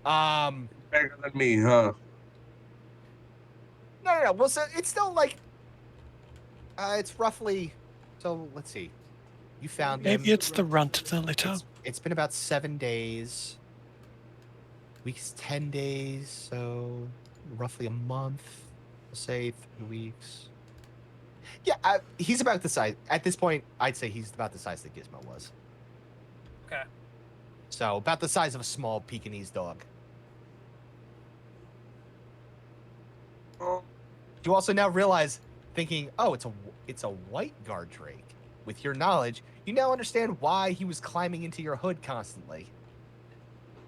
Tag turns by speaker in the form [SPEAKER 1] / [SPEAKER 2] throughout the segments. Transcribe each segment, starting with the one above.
[SPEAKER 1] Bigger than me, huh?
[SPEAKER 2] No. Well, so it's still like, it's roughly. So let's see. You found
[SPEAKER 3] Maybe
[SPEAKER 2] him.
[SPEAKER 3] it's the runt of the litter.
[SPEAKER 2] It's been about 7 days. Weeks 10 days, so roughly a month. We'll say 3 weeks. Yeah, he's about the size. At this point, I'd say he's about the size that Gizmo was.
[SPEAKER 4] Okay.
[SPEAKER 2] So about the size of a small Pekingese dog.
[SPEAKER 1] Oh,
[SPEAKER 2] You also now realize, thinking, oh, it's a white guard drake. With your knowledge, you now understand why he was climbing into your hood constantly.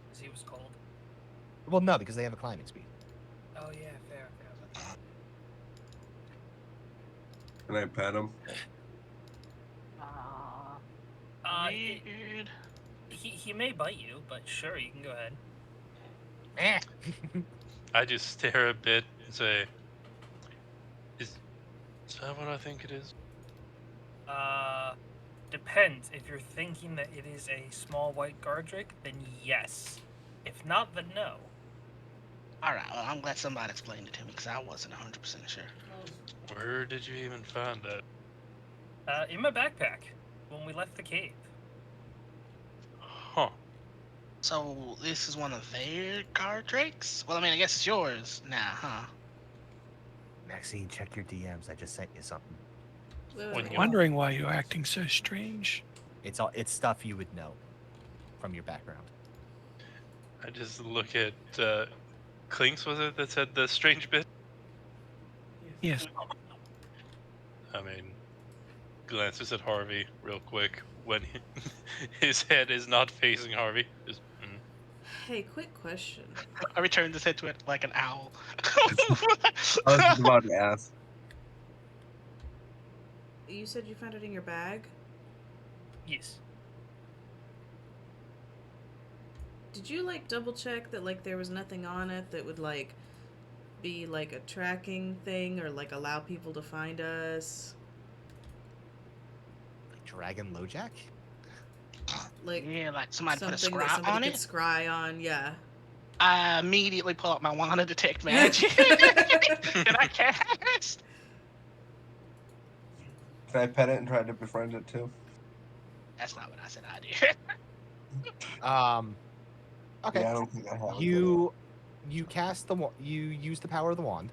[SPEAKER 4] Because he was cold.
[SPEAKER 2] Well, no, because they have a climbing speed.
[SPEAKER 4] Oh yeah, fair.
[SPEAKER 1] can I pet him?
[SPEAKER 5] Weird.
[SPEAKER 4] He may bite you, but sure, you can go ahead.
[SPEAKER 6] I just stare a bit and say, "Is that what I think it is?"
[SPEAKER 4] Depends. If you're thinking that it is a small white guard drake, then yes. If not, then no.
[SPEAKER 5] Alright, well, I'm glad somebody explained it to me because I wasn't 100% sure.
[SPEAKER 6] Where did you even find that?
[SPEAKER 4] In my backpack when we left the cave.
[SPEAKER 6] Huh.
[SPEAKER 5] So, this is one of their guard drakes? Well, I mean, I guess it's yours now, huh?
[SPEAKER 2] Maxine, check your DMs. I just sent you something.
[SPEAKER 6] When
[SPEAKER 3] I'm
[SPEAKER 6] you-
[SPEAKER 3] wondering why you're acting so strange.
[SPEAKER 2] It's stuff you would know from your background.
[SPEAKER 6] I just look at Clinks, was it that said the strange bit?
[SPEAKER 3] Yes.
[SPEAKER 6] I mean, glances at Harvey real quick when his head is not facing Harvey. Just,
[SPEAKER 7] Hey, quick question.
[SPEAKER 5] I returned this head to it like an owl.
[SPEAKER 1] I was just about to ask.
[SPEAKER 7] You said you found it in your bag?
[SPEAKER 4] Yes.
[SPEAKER 7] Did you like double check that like there was nothing on it that would like be like a tracking thing or like allow people to find us?
[SPEAKER 2] Like Dragon Lojack?
[SPEAKER 7] Like
[SPEAKER 5] Yeah, like somebody put a
[SPEAKER 7] something that
[SPEAKER 5] scry
[SPEAKER 7] somebody
[SPEAKER 5] on
[SPEAKER 7] could
[SPEAKER 5] it.
[SPEAKER 7] scry on, yeah.
[SPEAKER 5] I immediately pull out my wand to detect magic. And I cast.
[SPEAKER 1] Can I pet it and try to befriend it too?
[SPEAKER 5] That's not what I said I did.
[SPEAKER 2] Okay.
[SPEAKER 1] Yeah, I don't think I have it.
[SPEAKER 2] You cast you use the power of the wand.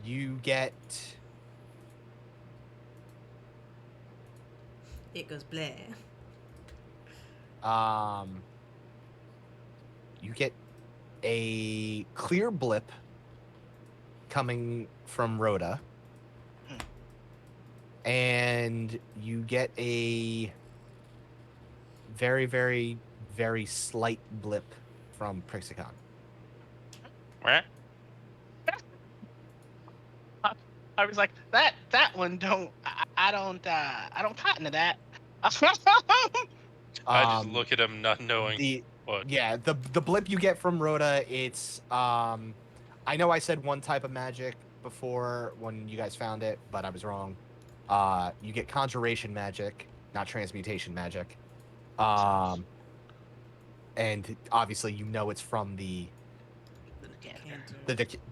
[SPEAKER 2] You get
[SPEAKER 7] It goes blah.
[SPEAKER 2] you get a clear blip coming from Rhoda. And you get a very, very, very slight blip from Prixicon.
[SPEAKER 6] What?
[SPEAKER 5] I was like, that one don't. I don't cotton to that.
[SPEAKER 6] I just look at him, not knowing what.
[SPEAKER 2] Yeah, the blip you get from Rhoda, it's I know I said one type of magic before when you guys found it, but I was wrong. You get conjuration magic, not transmutation magic. And obviously you know it's from the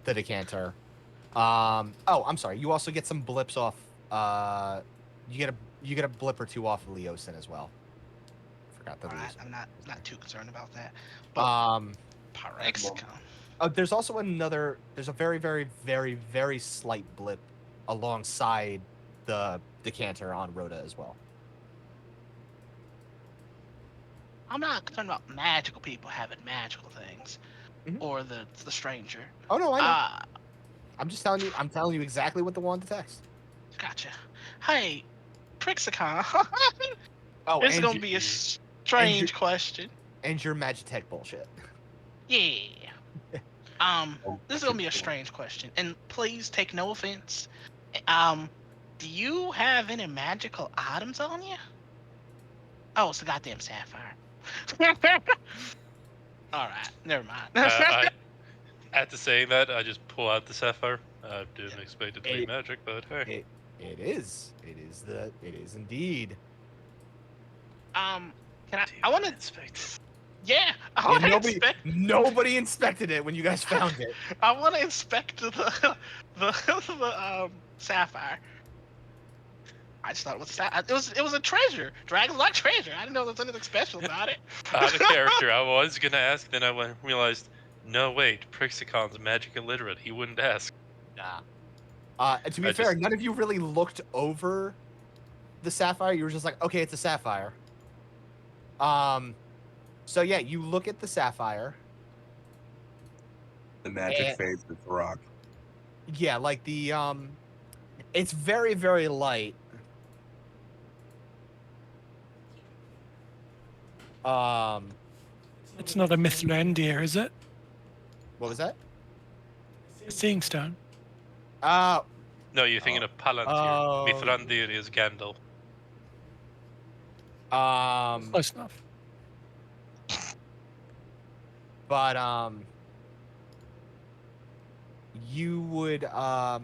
[SPEAKER 2] decanter. Oh, I'm sorry. You also get some blips off. You get a blip or two off of Leosin as well. Forgot that.
[SPEAKER 5] Alright, I'm not too concerned about that. But Pyrexicon.
[SPEAKER 2] There's also another. There's a very, very, very, very slight blip alongside the decanter on Rhoda as well.
[SPEAKER 5] I'm not concerned about magical people having magical things, or the stranger.
[SPEAKER 2] Oh no, I know. I'm just telling you. I'm telling you exactly what the wand detects.
[SPEAKER 5] Gotcha. Hey, Prixicon. This is gonna be a strange question.
[SPEAKER 2] And your Magitech bullshit.
[SPEAKER 5] Yeah. This is gonna be a strange question, and please take no offense. Do you have any magical items on you? Oh, it's the goddamn sapphire. All right, never mind.
[SPEAKER 6] After saying that, I just pull out the sapphire. I didn't expect it to be magic, but hey.
[SPEAKER 2] It is. It is indeed.
[SPEAKER 5] I want to
[SPEAKER 6] inspect.
[SPEAKER 5] Yeah, I
[SPEAKER 2] Yeah,
[SPEAKER 5] want to
[SPEAKER 2] nobody,
[SPEAKER 5] inspect.
[SPEAKER 2] nobody inspected it when you guys found it.
[SPEAKER 5] I want to inspect the sapphire. I just thought it was a treasure. Dragons like treasure. I didn't know there was anything special about it.
[SPEAKER 6] Out of character. I was gonna ask, then I realized. No, wait. Prixicon's magic illiterate. He wouldn't ask.
[SPEAKER 2] Nah. To be
[SPEAKER 6] I
[SPEAKER 2] fair,
[SPEAKER 6] just-
[SPEAKER 2] none of you really looked over the sapphire. You were just like, okay, it's a sapphire. So yeah, you look at the sapphire.
[SPEAKER 1] The magic
[SPEAKER 2] And-
[SPEAKER 1] fades with the rock.
[SPEAKER 2] Yeah, like the it's very, very light.
[SPEAKER 3] It's not a Mithrandir, is it?
[SPEAKER 2] What was that?
[SPEAKER 3] A seeing stone.
[SPEAKER 2] Uh
[SPEAKER 6] No, you're thinking of Palantir.
[SPEAKER 2] Oh.
[SPEAKER 6] Mithrandir is Gandalf.
[SPEAKER 3] Close enough.
[SPEAKER 2] but you would so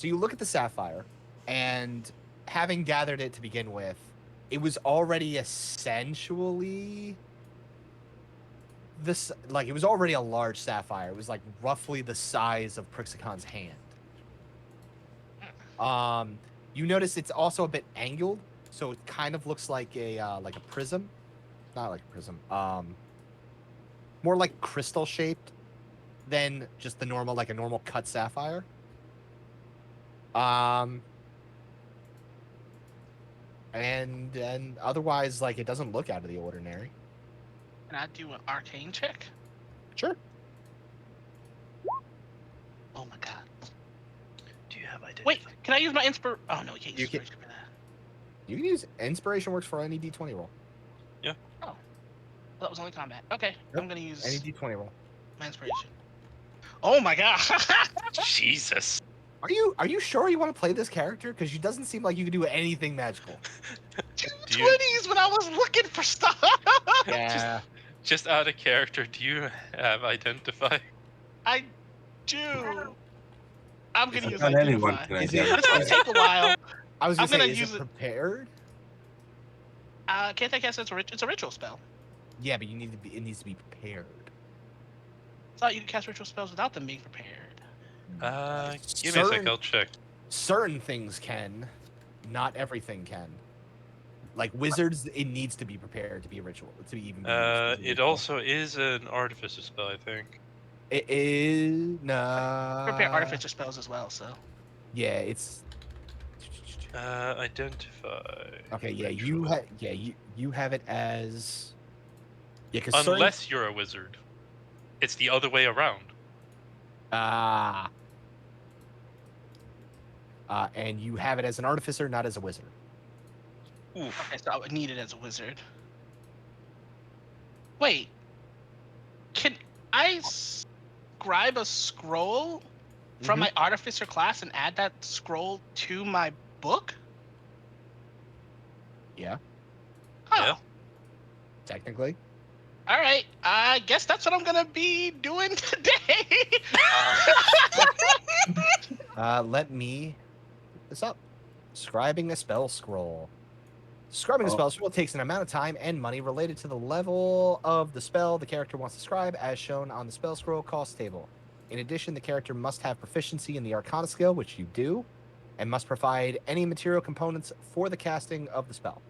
[SPEAKER 2] you look at the sapphire, and having gathered it to begin with, it was already essentially this, like, it was already a large sapphire. It was like roughly the size of Prixicon's hand. You notice it's also a bit angled, so it kind of looks like a prism. Not like a prism. More like crystal shaped than just the normal, like a normal cut sapphire. And otherwise, like, it doesn't look out of the ordinary.
[SPEAKER 5] Can I do an arcane check?
[SPEAKER 2] Sure.
[SPEAKER 5] Oh my god.
[SPEAKER 6] Do you have identity?
[SPEAKER 5] Wait, can I use my inspir? Oh no, you can't
[SPEAKER 2] You
[SPEAKER 5] use
[SPEAKER 2] can-
[SPEAKER 5] inspiration for that.
[SPEAKER 2] You can use inspiration, works for any d20 roll.
[SPEAKER 5] That was only combat. Okay,
[SPEAKER 2] Yep,
[SPEAKER 5] I'm gonna use
[SPEAKER 2] Any d20 roll.
[SPEAKER 5] my inspiration. Oh my god.
[SPEAKER 6] Jesus.
[SPEAKER 2] Are you sure you want to play this character? Because you doesn't seem like you can do anything magical.
[SPEAKER 5] Two
[SPEAKER 6] Do you-
[SPEAKER 5] 20s when I was looking for stuff.
[SPEAKER 2] Yeah.
[SPEAKER 6] Just out of character, do you have identify?
[SPEAKER 5] I do. I'm gonna use
[SPEAKER 1] Not anyone
[SPEAKER 5] identify.
[SPEAKER 1] can
[SPEAKER 2] Is it-
[SPEAKER 5] But it's gonna take a while.
[SPEAKER 2] I was
[SPEAKER 5] I'm
[SPEAKER 2] gonna say,
[SPEAKER 5] gonna
[SPEAKER 2] is
[SPEAKER 5] use
[SPEAKER 2] it
[SPEAKER 5] it-
[SPEAKER 2] prepared?
[SPEAKER 5] Can't I cast it's a ritual spell?
[SPEAKER 2] Yeah, but it needs to be prepared.
[SPEAKER 5] I thought you could cast ritual spells without them being prepared.
[SPEAKER 6] Give me a sec,
[SPEAKER 2] Certain-
[SPEAKER 6] I'll check.
[SPEAKER 2] Certain things can, not everything can. Like wizards, it needs to be prepared to be a ritual, to be even. Be used as a
[SPEAKER 6] It
[SPEAKER 2] ritual.
[SPEAKER 6] also is an artificer spell, I think.
[SPEAKER 2] It is no.
[SPEAKER 5] Prepare artificer spells as well, so.
[SPEAKER 2] Yeah, it's.
[SPEAKER 6] Identify.
[SPEAKER 2] Okay, yeah,
[SPEAKER 6] ritual.
[SPEAKER 2] you have it as. Yeah, because
[SPEAKER 6] Unless you're a wizard, it's the other way around.
[SPEAKER 2] And you have it as an artificer, not as a wizard.
[SPEAKER 6] Oof.
[SPEAKER 5] Okay, so I would need it as a wizard. Wait. Can I scribe a scroll from
[SPEAKER 2] Mhm.
[SPEAKER 5] my artificer class and add that scroll to my book?
[SPEAKER 2] Yeah,
[SPEAKER 5] Oh.
[SPEAKER 6] Yeah.
[SPEAKER 2] technically.
[SPEAKER 5] All right. I guess that's what I'm gonna be doing today.
[SPEAKER 2] Let me look this up. Scribing a spell scroll. Scribing a spell scroll takes an amount of time and money related to the level of the spell the character wants to scribe, as shown on the spell scroll cost table. In addition, the character must have proficiency in the Arcana skill, which you do, and must provide any material components for the casting of the spell.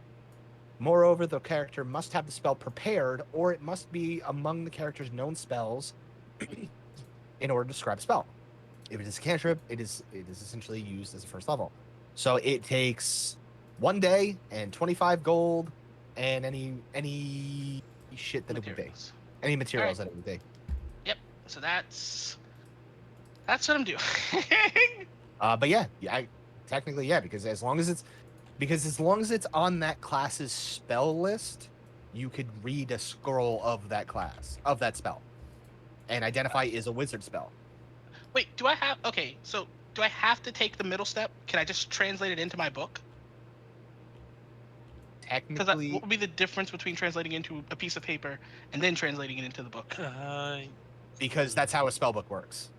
[SPEAKER 2] Moreover, the character must have the spell prepared, or it must be among the character's known spells in order to scribe a spell. If it is a cantrip, it is essentially used as a first level. So it takes 1 day and 25 gold and any shit that it would be.
[SPEAKER 5] Materials.
[SPEAKER 2] Any materials that it would be.
[SPEAKER 5] So that's what I'm doing.
[SPEAKER 2] But yeah, technically, yeah, because as long as it's on that class's spell list, you could read a scroll of that class, of that spell. And identify is a wizard spell.
[SPEAKER 5] Wait, do I have to take the middle step? Can I just translate it into my book? Because
[SPEAKER 2] Technically,
[SPEAKER 5] what would be the difference between translating into a piece of paper and then translating it into the book?
[SPEAKER 2] because that's how a spell book works.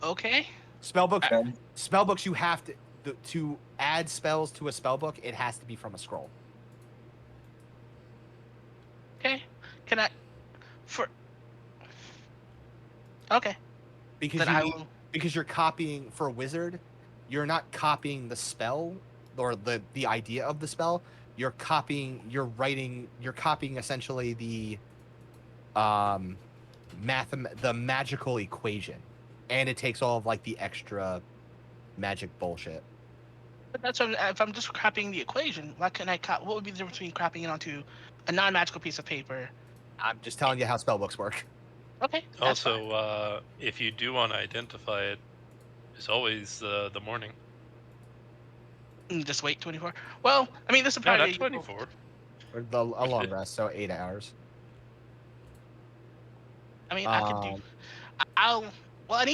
[SPEAKER 5] Okay.
[SPEAKER 2] Spellbooks, you have to add spells to a spell book, it has to be from a scroll.
[SPEAKER 5] Okay. Can I? For. Okay.
[SPEAKER 2] Because
[SPEAKER 5] Then
[SPEAKER 2] you
[SPEAKER 5] I
[SPEAKER 2] need,
[SPEAKER 5] will.
[SPEAKER 2] because you're copying for a wizard, you're not copying the spell or the idea of the spell. You're copying. You're copying essentially um the magical equation, and it takes all of like the extra magic bullshit.
[SPEAKER 5] But that's what if I'm just copying the equation. Why couldn't I? What would be the difference between copying it onto a non-magical piece of paper?
[SPEAKER 2] I'm just telling you how spell books work.
[SPEAKER 5] Okay. That's fine.
[SPEAKER 6] Also, if you do want to identify it, it's always the morning.
[SPEAKER 5] Just wait 24. Well, I mean, this is
[SPEAKER 6] No,
[SPEAKER 5] probably
[SPEAKER 6] not 24.
[SPEAKER 2] Or a long rest, so 8 hours.
[SPEAKER 5] I mean, I could do.
[SPEAKER 2] Um,
[SPEAKER 5] I'll. Well, I'll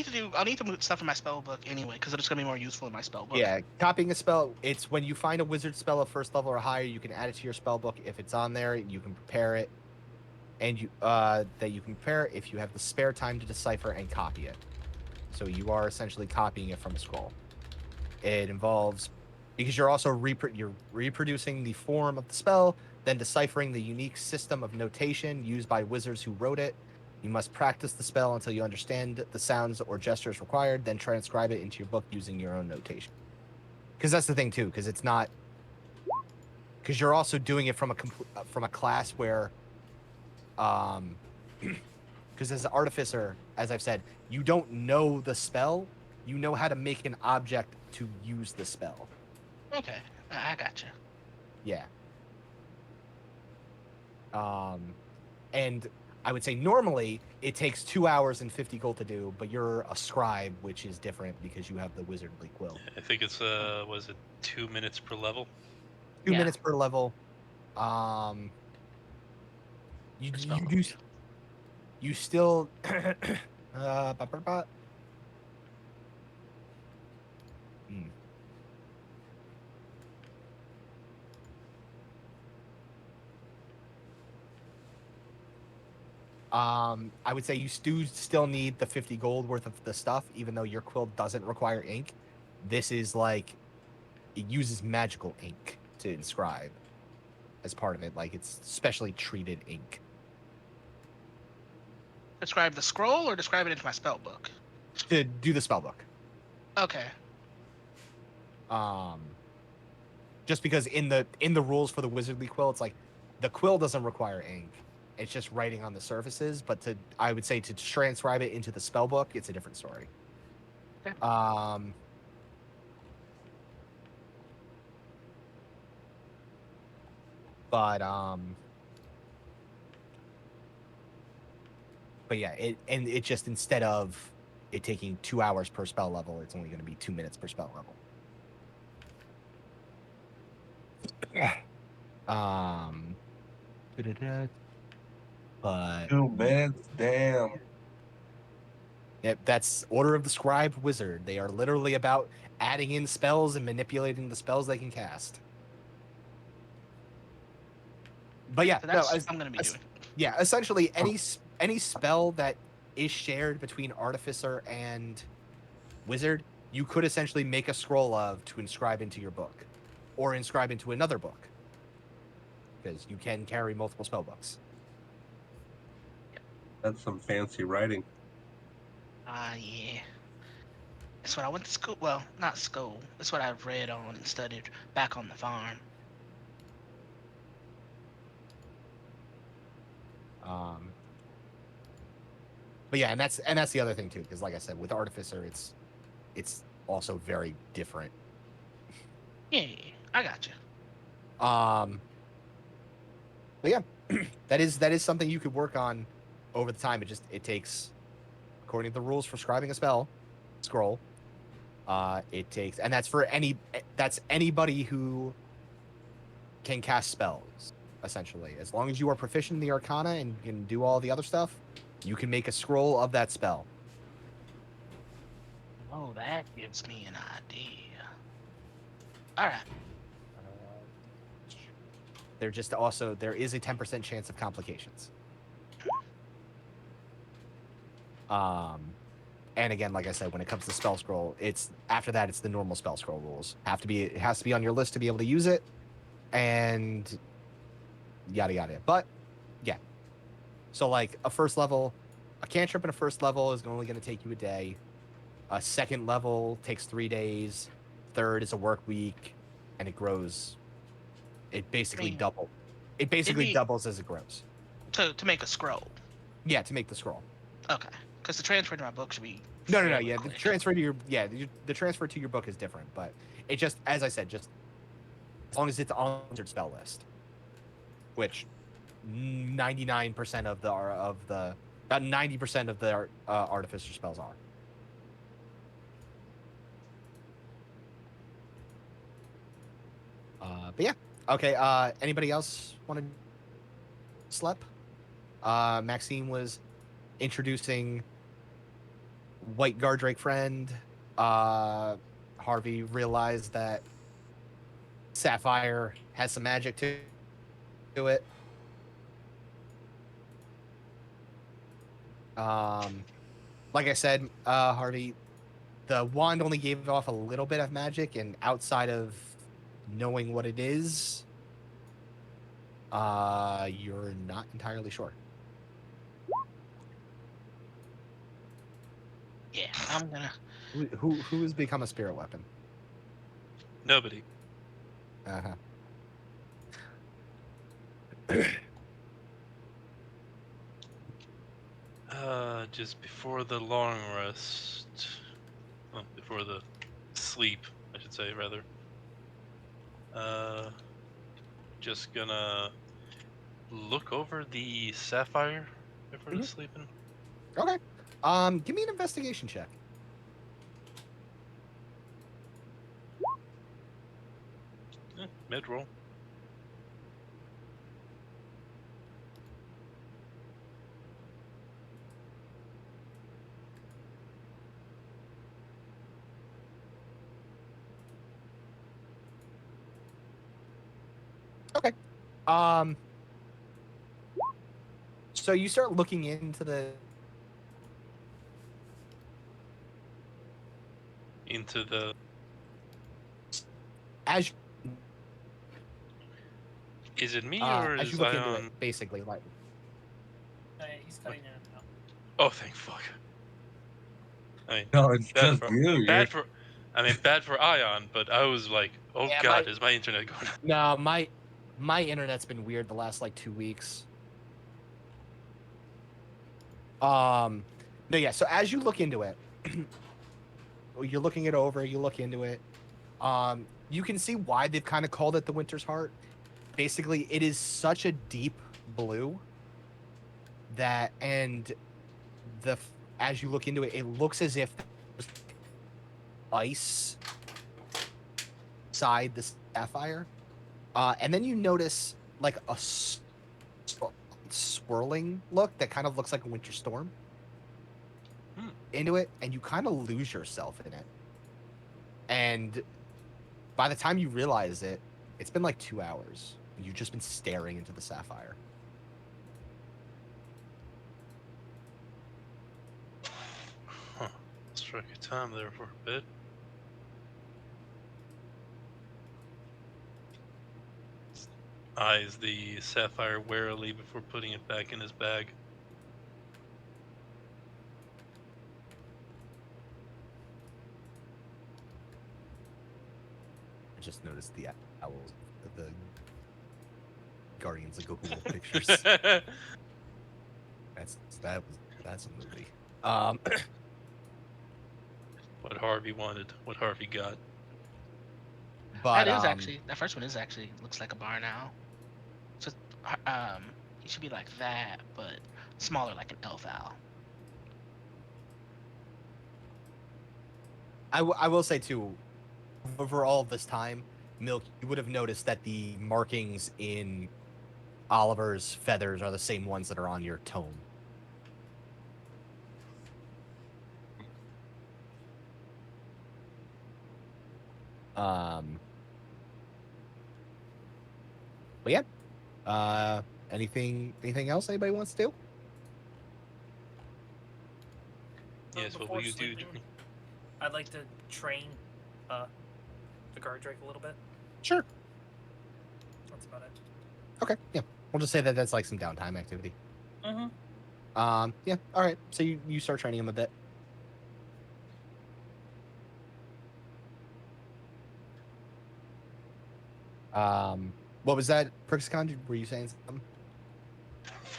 [SPEAKER 5] need to move stuff in my spell book anyway, because it's gonna be more useful in my spell book.
[SPEAKER 2] yeah, copying a spell. It's when you find a wizard spell of first level or higher, you can add it to your spell book. If it's on there, you can prepare it, and you can prepare if you have the spare time to decipher and copy it. So you are essentially copying it from a scroll. It involves because you're also you're reproducing the form of the spell, then deciphering the unique system of notation used by wizards who wrote it. You must practice the spell until you understand the sounds or gestures required, then transcribe it into your book using your own notation. Because that's the thing too, because it's not. Because you're also doing it from a class where, because as an artificer, as I've said, you don't know the spell. You know how to make an object to use the spell.
[SPEAKER 5] Okay, I gotcha.
[SPEAKER 2] Yeah. And I would say normally it takes 2 hours and 50 gold to do, but you're a scribe, which is different because you have the wizardly quill.
[SPEAKER 6] I think it's was it 2 minutes per level?
[SPEAKER 2] 2
[SPEAKER 5] Yeah.
[SPEAKER 2] minutes per level. You
[SPEAKER 5] spell
[SPEAKER 2] do you still I would say you do still need the 50 gold worth of the stuff, even though your quill doesn't require ink. This is like, it uses magical ink to inscribe as part of it. Like, it's specially treated ink.
[SPEAKER 5] Describe the scroll or describe it into my spell book?
[SPEAKER 2] To do the spell book.
[SPEAKER 5] Okay.
[SPEAKER 2] Just because in the rules for the wizardly quill, it's like the quill doesn't require ink. It's just writing on the surfaces, but I would say to transcribe it into the spell book, it's a different story.
[SPEAKER 5] Okay.
[SPEAKER 2] But yeah, it just, instead of it taking 2 hours per spell level, it's only going to be 2 minutes per spell level. But
[SPEAKER 1] 2 minutes, damn.
[SPEAKER 2] that's Order of the Scribe Wizard. They are literally about adding in spells and manipulating the spells they can cast. But yeah,
[SPEAKER 5] So that's what I'm gonna be doing.
[SPEAKER 2] Yeah, essentially any spell that is shared between artificer and wizard, you could essentially make a scroll of to inscribe into your book, or inscribe into another book, because you can carry multiple spell books.
[SPEAKER 1] That's some fancy writing.
[SPEAKER 5] Yeah. That's what I went to school. Well, not school. That's what I've read on and studied back on the farm.
[SPEAKER 2] But yeah, and that's the other thing too, because like I said, with artificer, it's also very different.
[SPEAKER 5] Yeah, I got you.
[SPEAKER 2] But yeah, that is something you could work on over the time. It takes, according to the rules for scribing a scroll, it takes, and that's anybody who can cast spells, essentially. As long as you are proficient in the Arcana and can do all the other stuff, you can make a scroll of that spell.
[SPEAKER 5] Oh, that gives me an idea. All right.
[SPEAKER 2] There is a 10% chance of complications. And again, like I said, when it comes to spell scroll, it's the normal spell scroll rules. It has to be on your list to be able to use it, and yada yada. But yeah, So like a cantrip in a first level is only going to take you a day. A second level takes 3 days. Third is a work week, and it grows. It basically
[SPEAKER 5] mean,
[SPEAKER 2] double. It basically
[SPEAKER 5] be-
[SPEAKER 2] doubles as it grows.
[SPEAKER 5] to make a scroll.
[SPEAKER 2] Yeah, to make the scroll.
[SPEAKER 5] Okay, because the transfer to my book should be
[SPEAKER 2] No.
[SPEAKER 5] fairly
[SPEAKER 2] Yeah, the
[SPEAKER 5] quick.
[SPEAKER 2] transfer to your book is different, but it just, as I said, just as long as it's on your spell list, which 99% of the about 90% of the artificer spells are. But yeah, okay. Anybody else want to slep? Maxine was introducing White Guardrake friend. Harvey realized that Sapphire has some magic to it. Like I said, Harvey, the wand only gave off a little bit of magic, and outside of knowing what it is, you're not entirely sure.
[SPEAKER 5] Yeah, I'm gonna.
[SPEAKER 2] Who has become a spirit weapon?
[SPEAKER 6] Nobody.
[SPEAKER 2] Uh-huh.
[SPEAKER 6] Just before the long rest. Well, before the sleep, I should say, rather. Just gonna look over the sapphire before
[SPEAKER 2] Mhm.
[SPEAKER 6] sleeping.
[SPEAKER 2] Okay. Give me an investigation check.
[SPEAKER 6] Mid roll.
[SPEAKER 2] Okay. So you start looking into the as
[SPEAKER 6] Is it me or
[SPEAKER 2] as you
[SPEAKER 6] is
[SPEAKER 2] look into it,
[SPEAKER 6] Ion?
[SPEAKER 2] basically, like
[SPEAKER 4] He's cutting in and out.
[SPEAKER 6] Oh, thank fuck. I mean,
[SPEAKER 1] No, it's
[SPEAKER 6] bad
[SPEAKER 1] just
[SPEAKER 6] for
[SPEAKER 1] you.
[SPEAKER 6] bad for. I mean, bad for Ion, but I was like, oh
[SPEAKER 2] Yeah,
[SPEAKER 6] god, is my internet going?
[SPEAKER 2] no, my internet's been weird the last like 2 weeks. No, yeah. So as you look into it, you're looking it over. You look into it. You can see why they've kind of called it the Winter's Heart. Basically, it is such a deep blue that, and as you look into it, it looks as if there's ice inside the sapphire. And then you notice like a swirling look that kind of looks like a winter storm into it, and you kind of lose yourself in it. And by the time you realize it, it's been like 2 hours. You've just been staring into the sapphire.
[SPEAKER 6] Huh. Struck a time there for a bit. Eyes the sapphire warily before putting it back in his bag.
[SPEAKER 2] I just noticed the owls, the Guardians of Google pictures. That's a movie.
[SPEAKER 6] What Harvey wanted, what Harvey got.
[SPEAKER 2] But
[SPEAKER 5] That is actually that first one is actually looks like a barn owl. So he should be like that, but smaller, like an elf owl.
[SPEAKER 2] I will say too, over all of this time, Milk, you would have noticed that the markings in Oliver's feathers are the same ones that are on your tome. But yeah. Anything else anybody wants to do?
[SPEAKER 6] Yes, what
[SPEAKER 4] Before
[SPEAKER 6] will you do?
[SPEAKER 4] sleeping, I'd like to train the guard drake a little bit.
[SPEAKER 2] Sure.
[SPEAKER 4] That's about it.
[SPEAKER 2] Okay, yeah. We'll just say that that's like some downtime activity.
[SPEAKER 4] Mm-hmm.
[SPEAKER 2] Yeah. All right. So you start training him a bit. What was that, Prixicon? Were you saying something?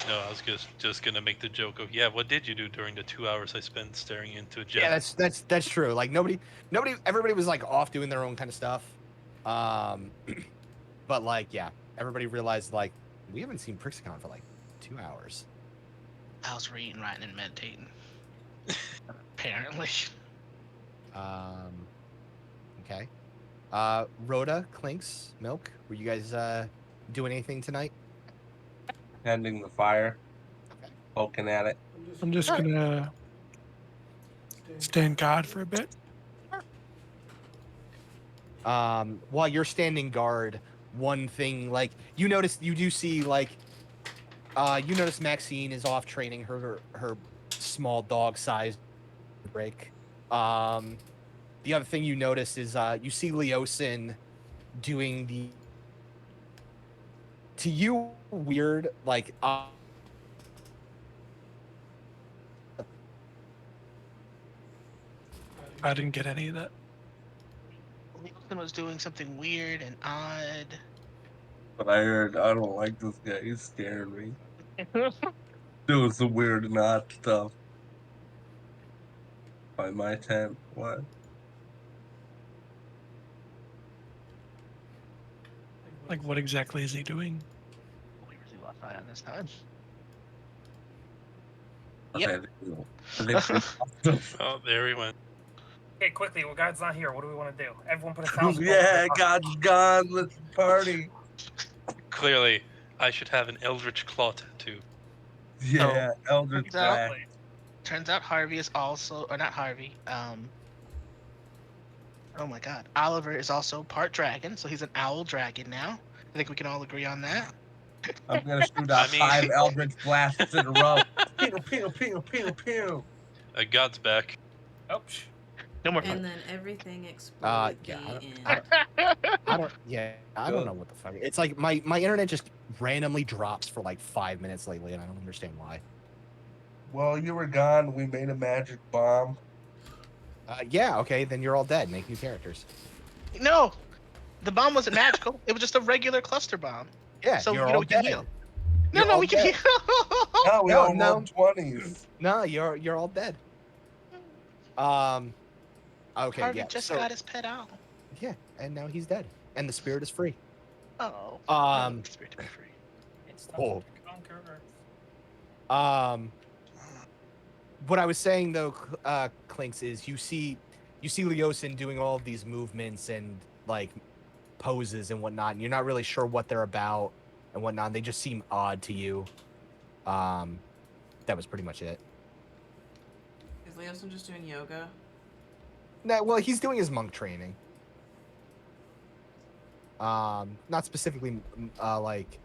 [SPEAKER 6] No, I was just gonna make the joke of, yeah, what did you do during the 2 hours I spent staring into a gem?
[SPEAKER 2] Yeah, that's true. Like everybody was like off doing their own kind of stuff. But like, yeah, everybody realized like we haven't seen Prixicon for like 2 hours.
[SPEAKER 5] I was reading, writing, and meditating. Apparently.
[SPEAKER 2] Okay. Rhoda, Clinks, Milk, were you guys doing anything tonight?
[SPEAKER 1] Tending the fire,
[SPEAKER 2] Okay.
[SPEAKER 1] poking at it.
[SPEAKER 3] I'm just gonna stand guard for a bit.
[SPEAKER 2] While you're standing guard, one thing like you do see like you notice Maxine is off training her small dog sized break. The other thing you notice is you see Leosin doing the to you weird like
[SPEAKER 3] I didn't get any of that.
[SPEAKER 5] Wilson was doing something weird and odd.
[SPEAKER 1] But I heard, I don't like this guy. He's scaring me. Doing some weird and odd stuff. By my tent, what?
[SPEAKER 3] Like, what exactly is he doing?
[SPEAKER 5] We really lost eye on this time.
[SPEAKER 1] Yep.
[SPEAKER 6] Oh, there he went.
[SPEAKER 4] Okay, quickly. Well, God's not here. What do we want to do? Everyone put $1,000.
[SPEAKER 1] Yeah, God's gone. Let's party.
[SPEAKER 6] Clearly, I should have an Eldritch Claw tattoo.
[SPEAKER 1] Yeah, Eldritch
[SPEAKER 5] turns out-
[SPEAKER 1] Black.
[SPEAKER 5] Turns out Harvey is also, or not Harvey, oh my god. Oliver is also part dragon, so he's an owl dragon now. I think we can all agree on that.
[SPEAKER 1] I'm gonna shoot out 5 Eldritch Blasts in a row. Pew, pew, pew, pew, pew.
[SPEAKER 6] God's back.
[SPEAKER 4] Oh,
[SPEAKER 5] No more
[SPEAKER 7] And
[SPEAKER 5] fun.
[SPEAKER 7] then everything exploded.
[SPEAKER 2] yeah,
[SPEAKER 7] The end.
[SPEAKER 2] I don't know what the fuck. It's like my internet just randomly drops for like 5 minutes lately, and I don't understand why.
[SPEAKER 1] Well, you were gone. We made a magic bomb.
[SPEAKER 2] Yeah, okay, then you're all dead. Make new characters.
[SPEAKER 5] No! The bomb wasn't magical. It was just a regular cluster bomb.
[SPEAKER 2] Yeah,
[SPEAKER 5] So,
[SPEAKER 2] you're
[SPEAKER 5] you know,
[SPEAKER 2] all
[SPEAKER 5] we can
[SPEAKER 2] dead.
[SPEAKER 5] heal.
[SPEAKER 2] You're
[SPEAKER 5] No,
[SPEAKER 2] all
[SPEAKER 5] we can
[SPEAKER 2] dead.
[SPEAKER 5] heal.
[SPEAKER 1] No, we
[SPEAKER 2] No,
[SPEAKER 1] all
[SPEAKER 2] no.
[SPEAKER 1] rolled 20s.
[SPEAKER 2] No, you're all dead. Okay,
[SPEAKER 5] Harvey
[SPEAKER 2] yeah.
[SPEAKER 5] just
[SPEAKER 2] so,
[SPEAKER 5] got his pet owl.
[SPEAKER 2] yeah, and now he's dead, and the spirit is free.
[SPEAKER 5] Oh. Spirit to be free.
[SPEAKER 4] it's time
[SPEAKER 2] Oh.
[SPEAKER 4] to conquer Earth.
[SPEAKER 2] What I was saying though, Clinks, is you see Leosin doing all of these movements and like poses and whatnot, and you're not really sure what they're about and whatnot. They just seem odd to you. That was pretty much it.
[SPEAKER 7] Is Leosin just doing yoga?
[SPEAKER 2] No, well, he's doing his monk training. Not specifically, like,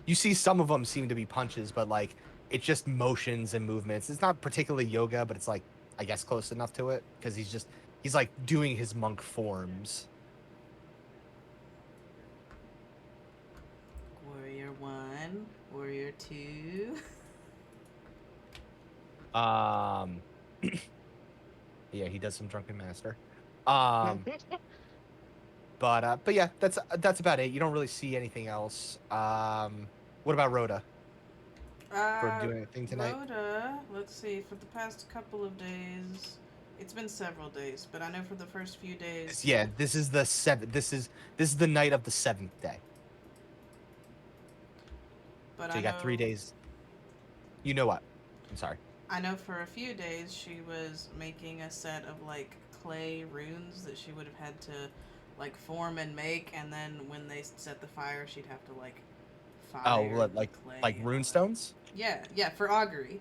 [SPEAKER 2] you see some of them seem to be punches, but like, it's just motions and movements. It's not particularly yoga, but it's like, I guess close enough to it, because he's like doing his monk forms.
[SPEAKER 7] Warrior 1, Warrior 2.
[SPEAKER 2] Yeah, he does some drunken master. But yeah, that's about it. You don't really see anything else. What about Rhoda? For doing anything tonight?
[SPEAKER 7] Rhoda, let's see, for the past couple of days, it's been several days, but I know for the first few days.
[SPEAKER 2] Yeah, this is the seventh. This is the night of the 7th day.
[SPEAKER 7] But
[SPEAKER 2] So you
[SPEAKER 7] I
[SPEAKER 2] got 3
[SPEAKER 7] know-
[SPEAKER 2] days. You know what? I'm sorry.
[SPEAKER 7] I know for a few days she was making a set of like clay runes that she would have had to like form and make, and then when they set the fire, she'd have to like fire.
[SPEAKER 2] Oh,
[SPEAKER 7] the
[SPEAKER 2] like
[SPEAKER 7] clay and all
[SPEAKER 2] rune
[SPEAKER 7] that.
[SPEAKER 2] stones?
[SPEAKER 7] Yeah, for augury.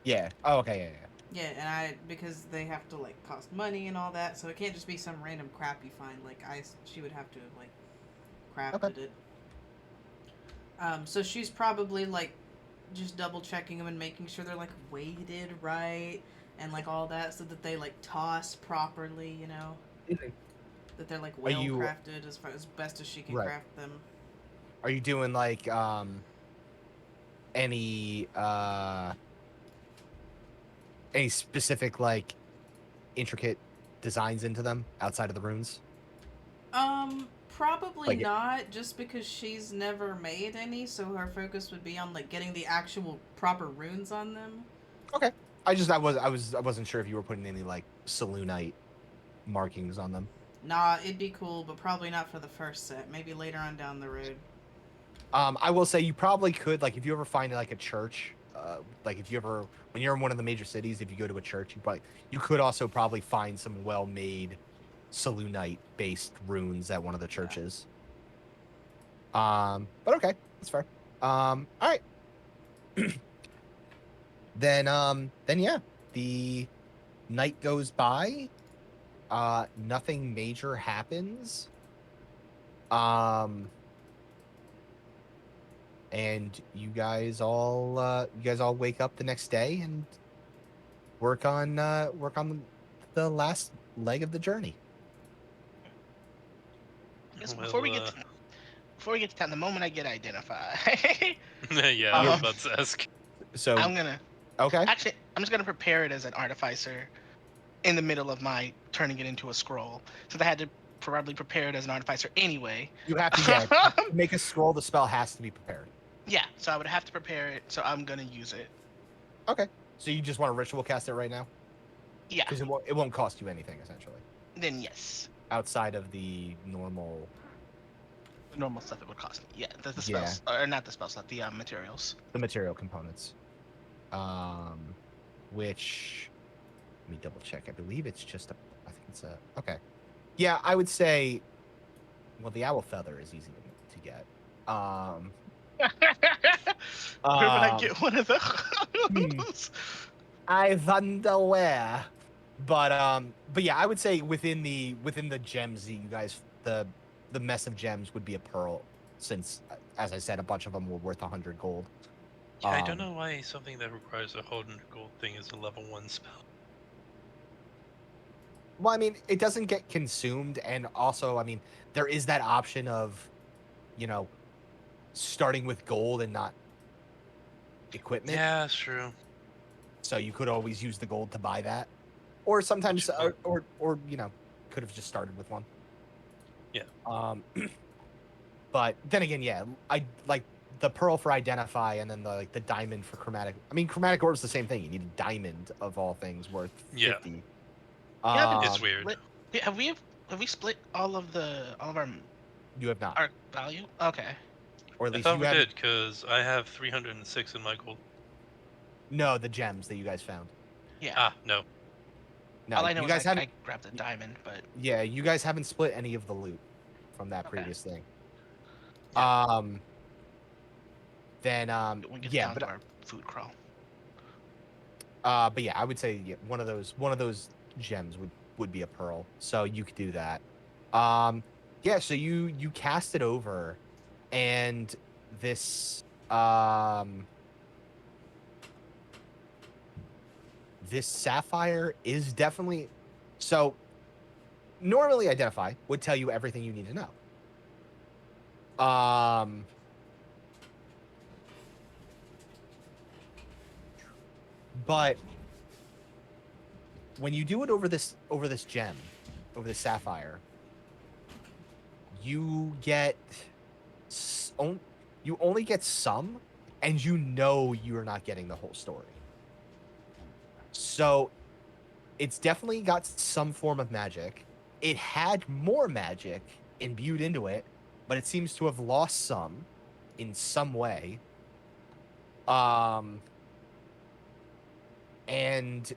[SPEAKER 2] Yeah. Oh, okay. Yeah.
[SPEAKER 7] Yeah, and because they have to like cost money and all that, so it can't just be some random crap you find. Like she would have to have like crafted it. So she's probably like just double checking them and making sure they're like weighted right and like all that, so that they like toss properly. You know, that they're like well
[SPEAKER 2] you-
[SPEAKER 7] crafted as best as she can
[SPEAKER 2] Right.
[SPEAKER 7] craft them.
[SPEAKER 2] Are you doing like any Any specific like intricate designs into them outside of the runes?
[SPEAKER 7] Probably
[SPEAKER 2] Like-
[SPEAKER 7] not, just because she's never made any, so her focus would be on like getting the actual proper runes on them.
[SPEAKER 2] Okay. I wasn't sure if you were putting any like Selûnite markings on them.
[SPEAKER 7] Nah, it'd be cool, but probably not for the first set. Maybe later on down the road.
[SPEAKER 2] I will say you probably could, like, if you ever find like a church, like if you ever, when you're in one of the major cities, if you go to a church, you could also probably find some well-made Selûnite based runes at one of the churches. But okay, that's fair. All right. Then yeah, the night goes by. Nothing major happens. And you guys all wake up the next day and work on the last leg of the journey.
[SPEAKER 5] Yes,
[SPEAKER 6] Well,
[SPEAKER 5] before we get to town, the moment I get identified,
[SPEAKER 6] yeah, I was about to ask.
[SPEAKER 2] So
[SPEAKER 5] I'm gonna
[SPEAKER 2] okay.
[SPEAKER 5] actually I'm just gonna prepare it as an artificer in the middle of my turning it into a scroll, since I had to probably prepare it as an artificer anyway.
[SPEAKER 2] You have to make a scroll. The spell has to be prepared.
[SPEAKER 5] Yeah, so I would have to prepare it, so I'm gonna use it.
[SPEAKER 2] Okay. So you just want to ritual cast it right now?
[SPEAKER 5] Yeah,
[SPEAKER 2] Because it won't cost you anything essentially
[SPEAKER 5] then yes.
[SPEAKER 2] outside of the normal.
[SPEAKER 5] The normal stuff it would cost me. Yeah, the spells, or not the spells, not the materials.
[SPEAKER 2] The material components. Which, let me double check. I believe it's just I think it's a, okay. Yeah, I would say, well, the owl feather is easy to get.
[SPEAKER 5] Where would I get one of
[SPEAKER 2] hmm.
[SPEAKER 5] those?
[SPEAKER 2] I wonder where. But yeah, I would say within the gems that you guys, the mess of gems would be a pearl, since, as I said, a bunch of them were worth 100 gold.
[SPEAKER 6] Yeah, I don't know why something that requires a 100 gold thing is a level 1 spell.
[SPEAKER 2] Well, I mean, it doesn't get consumed, and also, I mean, there is that option of, starting with gold and not equipment.
[SPEAKER 6] Yeah, that's true.
[SPEAKER 2] So you could always use the gold to buy that, or sometimes, or could have just started with one.
[SPEAKER 6] Yeah.
[SPEAKER 2] But then again, yeah, I like the pearl for identify, and then the diamond for chromatic. I mean, chromatic ore is the same thing. You need a diamond of all things worth 50.
[SPEAKER 5] Yeah,
[SPEAKER 6] It's weird.
[SPEAKER 5] Have we split all of our
[SPEAKER 2] You have not,
[SPEAKER 5] our value? Okay.
[SPEAKER 2] or at
[SPEAKER 6] I
[SPEAKER 2] least
[SPEAKER 6] thought
[SPEAKER 2] you
[SPEAKER 6] we
[SPEAKER 2] have.
[SPEAKER 6] did, because I have 306 in my gold.
[SPEAKER 2] No, the gems that you guys found.
[SPEAKER 5] Yeah.
[SPEAKER 6] Ah, no.
[SPEAKER 2] No,
[SPEAKER 5] All I know
[SPEAKER 2] you
[SPEAKER 5] is
[SPEAKER 2] guys
[SPEAKER 5] I
[SPEAKER 2] haven't.
[SPEAKER 5] grabbed the diamond, but
[SPEAKER 2] Yeah, you guys haven't split any of the loot from that
[SPEAKER 5] Okay.
[SPEAKER 2] previous thing.
[SPEAKER 5] Yeah.
[SPEAKER 2] Then
[SPEAKER 5] we get
[SPEAKER 2] yeah,
[SPEAKER 5] down
[SPEAKER 2] but
[SPEAKER 5] to our food crawl.
[SPEAKER 2] but yeah, I would say one of those gems would be a pearl. So you could do that. Yeah, so you cast it over, and this this sapphire is definitely, so normally identify would tell you everything you need to know. But when you do it over this gem, over this sapphire, you get you only get some, and you're not getting the whole story. So it's definitely got some form of magic. It had more magic imbued into it, but it seems to have lost some in some way. And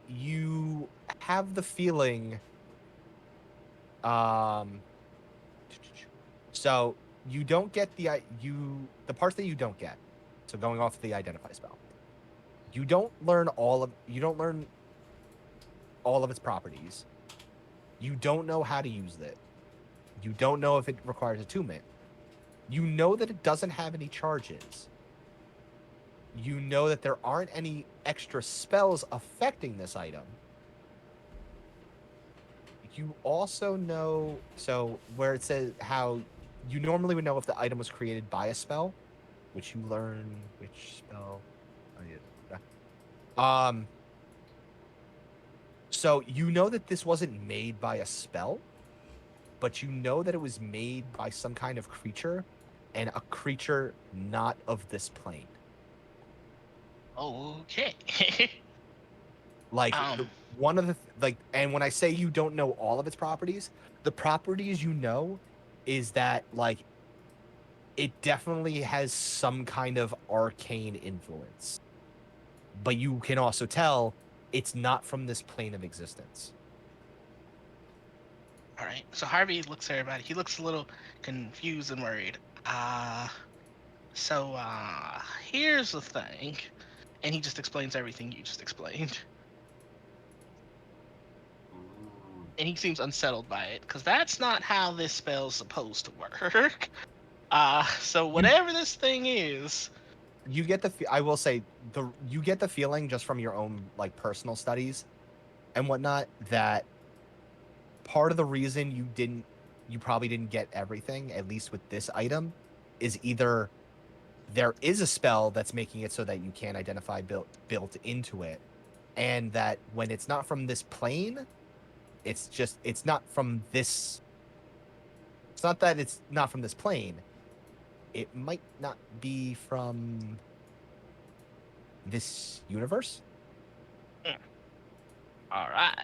[SPEAKER 2] you have the feeling, so you don't get the parts that you don't get. So going off the identify spell, you don't learn all of its properties. You don't know how to use it. You don't know if it requires attunement. You know that it doesn't have any charges. You know that there aren't any extra spells affecting this item. You also know, so where it says how you normally would know if the item was created by a spell, which you learn which spell. Um. So you know that this wasn't made by a spell, but you know that it was made by some kind of creature, and a creature not of this plane.
[SPEAKER 5] Okay.
[SPEAKER 2] Like
[SPEAKER 5] um.
[SPEAKER 2] one of the and when I say you don't know all of its properties, the properties you know is that like it definitely has some kind of arcane influence, but you can also tell it's not from this plane of existence.
[SPEAKER 5] All right. So Harvey looks at everybody. He looks a little confused and worried. So here's the thing, and he just explains everything you just explained, and he seems unsettled by it because that's not how this spell's supposed to work. So whatever this thing is,
[SPEAKER 2] You get I will say you get the feeling just from your own like personal studies and whatnot that part of the reason you probably didn't get everything, at least with this item, is either there is a spell that's making it so that you can't identify built into it, and that when it's not from this plane, it's not from this. It's not that it's not from this plane. It might not be from this universe.
[SPEAKER 5] all right.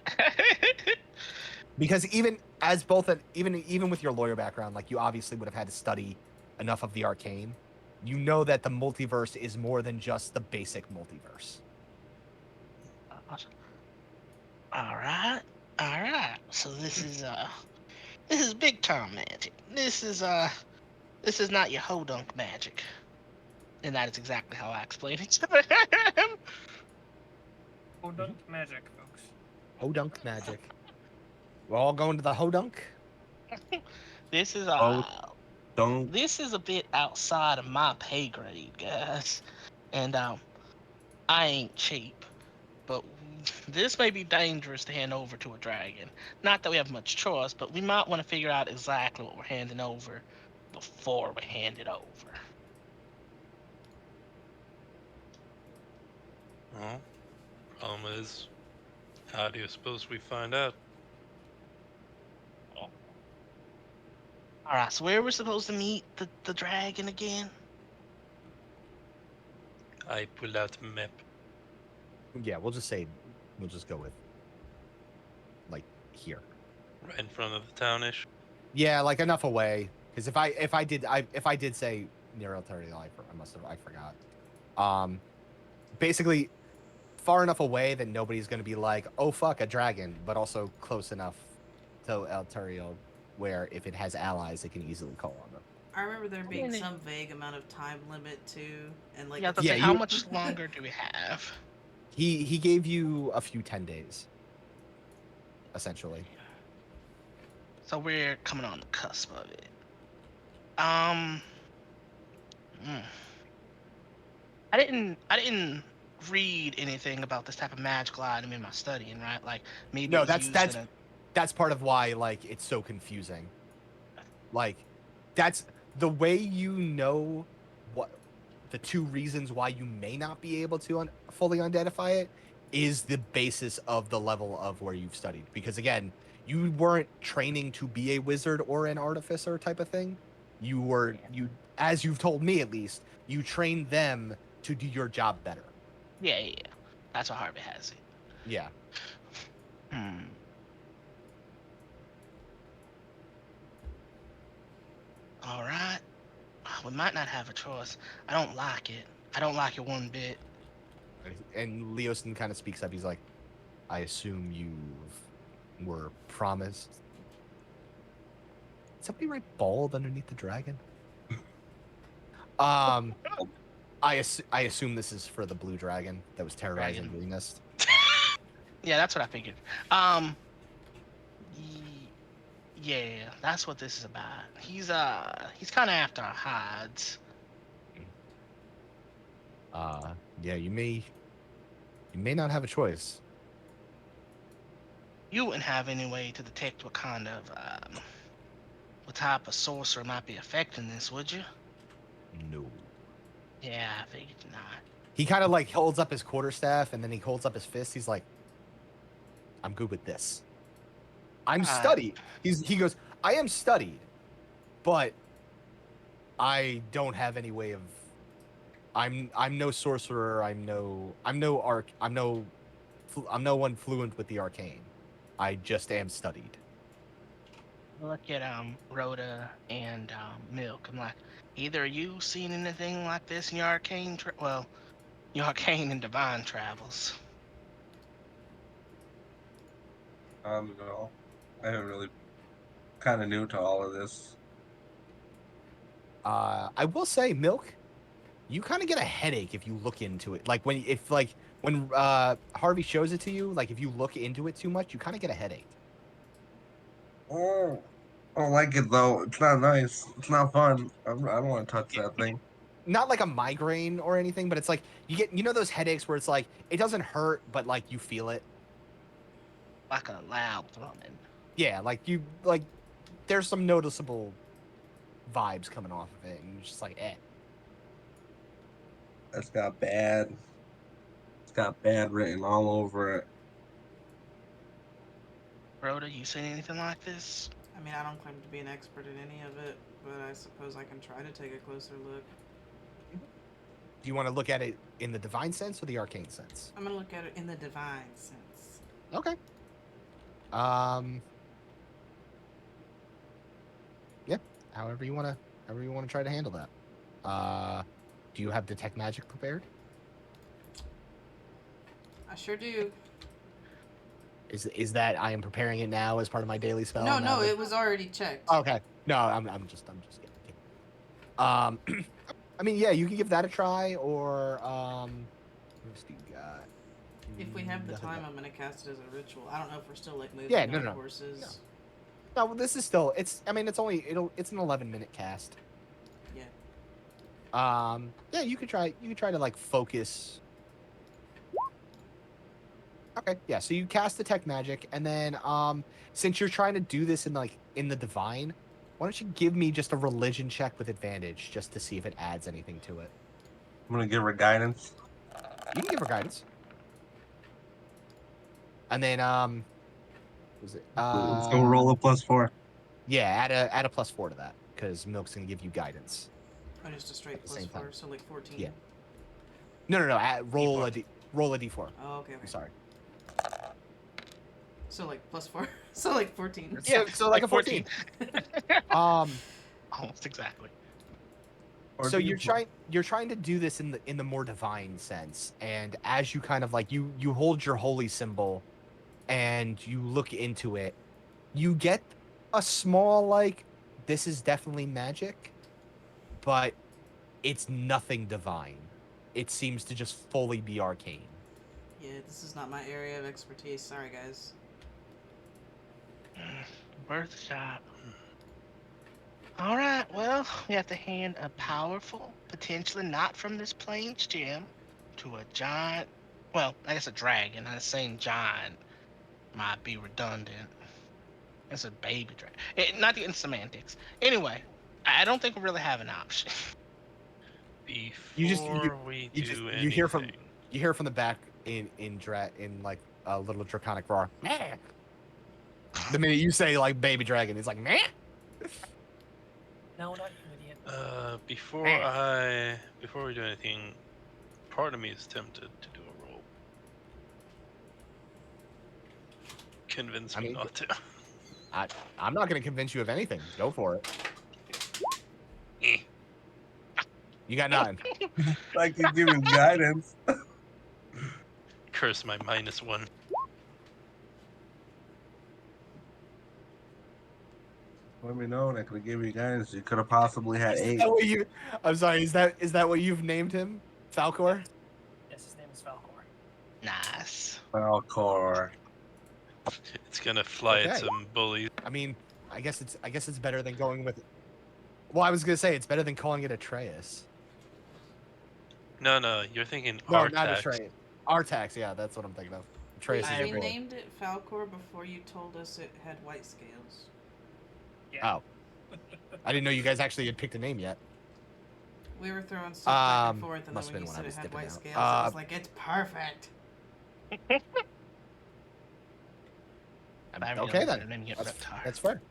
[SPEAKER 2] Because even as both an even with your lawyer background, like you obviously would have had to study enough of the arcane. You know that the multiverse is more than just the basic multiverse.
[SPEAKER 5] All right. All right. So this is big time magic. This is not your hodunk magic. And that is exactly how I explain it to him.
[SPEAKER 4] Podunk magic, folks.
[SPEAKER 2] Hodunk magic. We're all going to the Hodunk.
[SPEAKER 5] This is
[SPEAKER 1] Oh, don't.
[SPEAKER 5] this is a bit outside of my pay grade, guys. And I ain't cheap, but this may be dangerous to hand over to a dragon. Not that we have much choice, but we might want to figure out exactly what we're handing over before we hand it over.
[SPEAKER 6] Well, problem is, how do you suppose we find out?
[SPEAKER 5] All right, so where we're supposed to meet the dragon again?
[SPEAKER 6] I pulled out a map.
[SPEAKER 2] Yeah, we'll just go with like here.
[SPEAKER 6] Right in front of the townish.
[SPEAKER 2] Yeah, like enough away. Because if I did say near Altaria, I forgot. Basically far enough away that nobody's gonna be like, oh fuck, a dragon, but also close enough to Altaria where if it has allies, it can easily call on them.
[SPEAKER 7] I remember there being
[SPEAKER 5] Really?
[SPEAKER 7] some vague amount of time limit too, and like
[SPEAKER 5] Yeah,
[SPEAKER 7] the
[SPEAKER 2] Yeah,
[SPEAKER 5] how
[SPEAKER 2] you-
[SPEAKER 5] much longer do we have?
[SPEAKER 2] He gave you a few 10 days, essentially.
[SPEAKER 5] So we're coming on the cusp of it. Hmm. I didn't read anything about this type of magical item in my studying, right? Like maybe
[SPEAKER 2] No,
[SPEAKER 5] it was used in a
[SPEAKER 2] that's part of why like it's so confusing. Like that's the way you know what the two reasons why you may not be able to fully identify it is the basis of the level of where you've studied. Because again, you weren't training to be a wizard or an artificer type of thing. You as you've told me at least, you trained them to do your job better.
[SPEAKER 5] yeah. That's what Harvey has it.
[SPEAKER 2] Yeah.
[SPEAKER 5] Hmm. All right. We might not have a choice. I don't like it. I don't like it one bit.
[SPEAKER 2] And Leoston kind of speaks up. He's like, I assume you were promised. Did somebody write bald underneath the dragon? I assume this is for the blue dragon that was terrorizing
[SPEAKER 5] Dragon.
[SPEAKER 2] Green Nest.
[SPEAKER 5] Yeah, that's what I figured. Yeah, that's what this is about. He's kind of after our hides.
[SPEAKER 2] Yeah, you may not have a choice.
[SPEAKER 5] You wouldn't have any way to detect what kind of what type of sorcerer might be affecting this, would you?
[SPEAKER 2] No.
[SPEAKER 5] Yeah, I figured not.
[SPEAKER 2] he kind of like holds up his quarterstaff and then he holds up his fist. He's like, I'm good with this. I'm studied. He goes, I am studied, but I don't have any way of. I'm no sorcerer. I'm no one fluent with the arcane. I just am studied.
[SPEAKER 5] Look at Rhoda and Milk. I'm like, either you seen anything like this in your arcane your arcane and divine travels?
[SPEAKER 1] I don't know. I haven't really kind of new to all of this.
[SPEAKER 2] I will say, Milk, you kind of get a headache if you look into it. Like when Harvey shows it to you, like if you look into it too much, you kind of get a headache.
[SPEAKER 1] Oh, I don't like it though. It's not nice. It's not fun. I don't want to touch that thing.
[SPEAKER 2] Not like a migraine or anything, but it's like you get those headaches where it's like it doesn't hurt, but like you feel it.
[SPEAKER 5] Like a loud thrumming.
[SPEAKER 2] Yeah, there's some noticeable vibes coming off of it, and you're just like, eh.
[SPEAKER 1] It's got bad. It's got bad written all over it.
[SPEAKER 5] Rhoda, you seen anything like this?
[SPEAKER 7] I mean, I don't claim to be an expert in any of it, but I suppose I can try to take a closer look.
[SPEAKER 2] Do you want to look at it in the divine sense or the arcane sense?
[SPEAKER 7] I'm gonna look at it in the divine sense.
[SPEAKER 2] Okay. Yeah. However you wanna try to handle that. Do you have detect magic prepared?
[SPEAKER 7] I sure do.
[SPEAKER 2] Is that I am preparing it now as part of my daily spell?
[SPEAKER 7] No,
[SPEAKER 2] now
[SPEAKER 7] no,
[SPEAKER 2] that-
[SPEAKER 7] it was already checked.
[SPEAKER 2] Okay. No, I'm just kidding. I mean, yeah, you can give that a try, or what else do you got?
[SPEAKER 7] If we have the
[SPEAKER 2] Nothing
[SPEAKER 7] time,
[SPEAKER 2] else.
[SPEAKER 7] I'm gonna cast it as a ritual. I don't know if we're still like moving
[SPEAKER 2] Yeah,
[SPEAKER 7] our
[SPEAKER 2] no.
[SPEAKER 7] horses.
[SPEAKER 2] No, well, this is still. It's an 11-minute cast.
[SPEAKER 7] Yeah.
[SPEAKER 2] Yeah, you could try to like focus. Okay, yeah. So you cast detect magic, and then since you're trying to do this in the divine, why don't you give me just a religion check with advantage, just to see if it adds anything to it?
[SPEAKER 1] I'm gonna give her guidance.
[SPEAKER 2] You can give her guidance. And then was it?
[SPEAKER 1] So roll a +4.
[SPEAKER 2] Yeah, add a +4 to that because Milk's gonna give you guidance.
[SPEAKER 7] Oh, just a straight
[SPEAKER 2] At the
[SPEAKER 7] plus
[SPEAKER 2] same
[SPEAKER 7] 4,
[SPEAKER 2] time.
[SPEAKER 7] so like 14.
[SPEAKER 2] Yeah. No. Roll a d4.
[SPEAKER 7] Oh, okay.
[SPEAKER 2] I'm sorry.
[SPEAKER 7] So like plus 4. So like 14.
[SPEAKER 2] Yeah, so like a 14.
[SPEAKER 5] Almost exactly.
[SPEAKER 2] So you're trying to do this in the more divine sense, and as you kind of like you hold your holy symbol and you look into it, you get a small like, this is definitely magic, but it's nothing divine. It seems to just fully be arcane.
[SPEAKER 7] Yeah, this is not my area of expertise. Sorry, guys.
[SPEAKER 5] Worth a shot. All right, well, we have to hand a powerful, potentially not from this plane's gem, to a giant, well, I guess a dragon. I was saying giant might be redundant. It's a baby dragon. Not getting semantics. Anyway, I don't think we really have an option.
[SPEAKER 6] Before we do anything,
[SPEAKER 2] you hear from the back in like a little draconic roar. Meh. The minute you say like baby dragon, it's like meh.
[SPEAKER 4] No, not you, idiot.
[SPEAKER 6] before we do anything, part of me is tempted to do a roll. Convince me not to.
[SPEAKER 2] I'm not going to convince you of anything. Go for it. You got 9.
[SPEAKER 1] Like he's giving guidance.
[SPEAKER 6] Curse my -1.
[SPEAKER 1] Let me know, and I could have given you guidance. You could have possibly had 8.
[SPEAKER 2] I'm sorry. Is that what you've named him, Falcor?
[SPEAKER 4] Yes, his name is Falcor.
[SPEAKER 5] Nice.
[SPEAKER 1] Falcor.
[SPEAKER 6] It's gonna fly at
[SPEAKER 2] Okay.
[SPEAKER 6] some bullies.
[SPEAKER 2] I mean, I guess it's better than going with. Well, I was gonna say it's better than calling it Atreus.
[SPEAKER 6] No, you're thinking
[SPEAKER 2] No,
[SPEAKER 6] Artax.
[SPEAKER 2] not Atreus. Artax, yeah, that's what I'm thinking of. Atreus is
[SPEAKER 7] Wait,
[SPEAKER 2] your
[SPEAKER 7] we
[SPEAKER 2] boy.
[SPEAKER 7] named it Falcor before you told us it had white scales.
[SPEAKER 4] Yeah.
[SPEAKER 2] Oh. I didn't know you guys actually had picked a name yet.
[SPEAKER 7] We were throwing stuff back and forth, and then
[SPEAKER 2] must have
[SPEAKER 7] when
[SPEAKER 2] been
[SPEAKER 7] you
[SPEAKER 2] when I
[SPEAKER 7] said it
[SPEAKER 2] was
[SPEAKER 7] had
[SPEAKER 2] dipping
[SPEAKER 7] white
[SPEAKER 2] out.
[SPEAKER 7] scales, I was like, it's perfect.
[SPEAKER 2] Okay then.
[SPEAKER 5] And then get
[SPEAKER 2] That's,
[SPEAKER 5] reptile.
[SPEAKER 2] that's fair.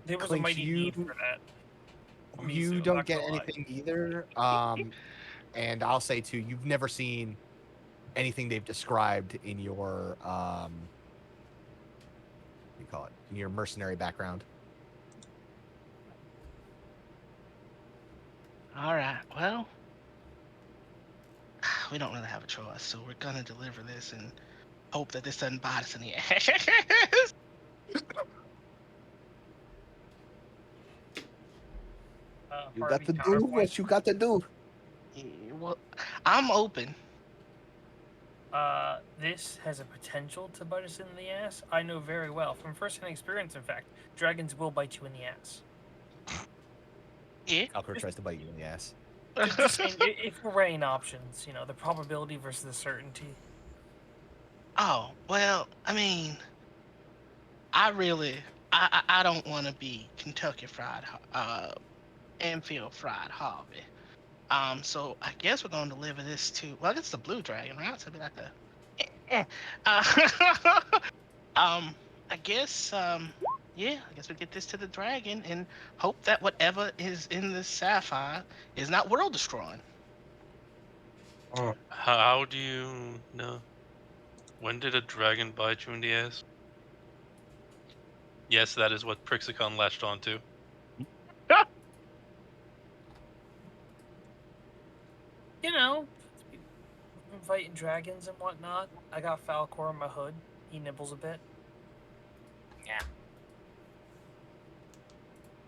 [SPEAKER 4] There was a
[SPEAKER 2] Clinks,
[SPEAKER 4] mighty need for that. For me,
[SPEAKER 2] you
[SPEAKER 4] too, I'm
[SPEAKER 2] don't
[SPEAKER 4] not
[SPEAKER 2] get
[SPEAKER 4] gonna lie.
[SPEAKER 2] anything either. And I'll say too, you've never seen anything they've described in your what do you call it? In your mercenary background.
[SPEAKER 5] All right. Well, we don't really have a choice, so we're gonna deliver this and hope that this doesn't bite us in the ass.
[SPEAKER 2] You got
[SPEAKER 4] Harvey
[SPEAKER 2] to do
[SPEAKER 4] counterpoint.
[SPEAKER 2] what you got to do.
[SPEAKER 5] Yeah, well, I'm open.
[SPEAKER 4] This has a potential to bite us in the ass. I know very well, from first-hand experience, in fact, dragons will bite you in the ass.
[SPEAKER 5] Yeah.
[SPEAKER 2] Alcor tries to bite you in the ass.
[SPEAKER 4] Just saying, if we're weighing options, you know, the probability versus the certainty.
[SPEAKER 5] Oh well, I mean, I don't want to be Kentucky Fried Enfield Fried Harvey. So I guess we're gonna deliver this to. Well, it's the blue dragon, right? So it'll be like a. Uh, I guess. Yeah, I guess we get this to the dragon and hope that whatever is in this sapphire is not world destroying.
[SPEAKER 1] Oh,
[SPEAKER 6] How do you know? When did a dragon bite you in the ass? Yes, that is what Prixicon latched onto.
[SPEAKER 4] You know, fighting dragons and whatnot. I got Falcor in my hood. He nibbles a bit. Yeah.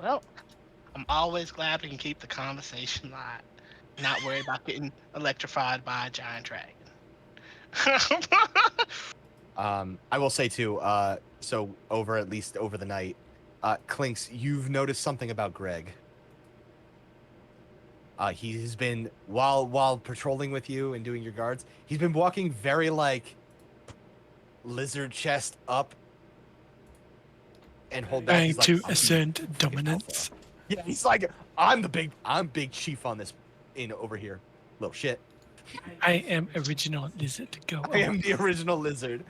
[SPEAKER 5] Well, I'm always glad we can keep the conversation light. Not worry about getting electrified by a giant dragon.
[SPEAKER 2] I will say too, so at least over the night, Clinks, you've noticed something about Greg. He has been while patrolling with you and doing your guards, he's been walking very like lizard chest up and hold back.
[SPEAKER 3] Trying
[SPEAKER 2] He's like,
[SPEAKER 3] to
[SPEAKER 2] "I'm the
[SPEAKER 3] assert
[SPEAKER 2] fucking
[SPEAKER 3] dominance.
[SPEAKER 2] alpha." Yeah, he's like, I'm big chief on this over here. Little shit.
[SPEAKER 3] I am original lizard. Go
[SPEAKER 2] I am
[SPEAKER 3] away.
[SPEAKER 2] the original lizard.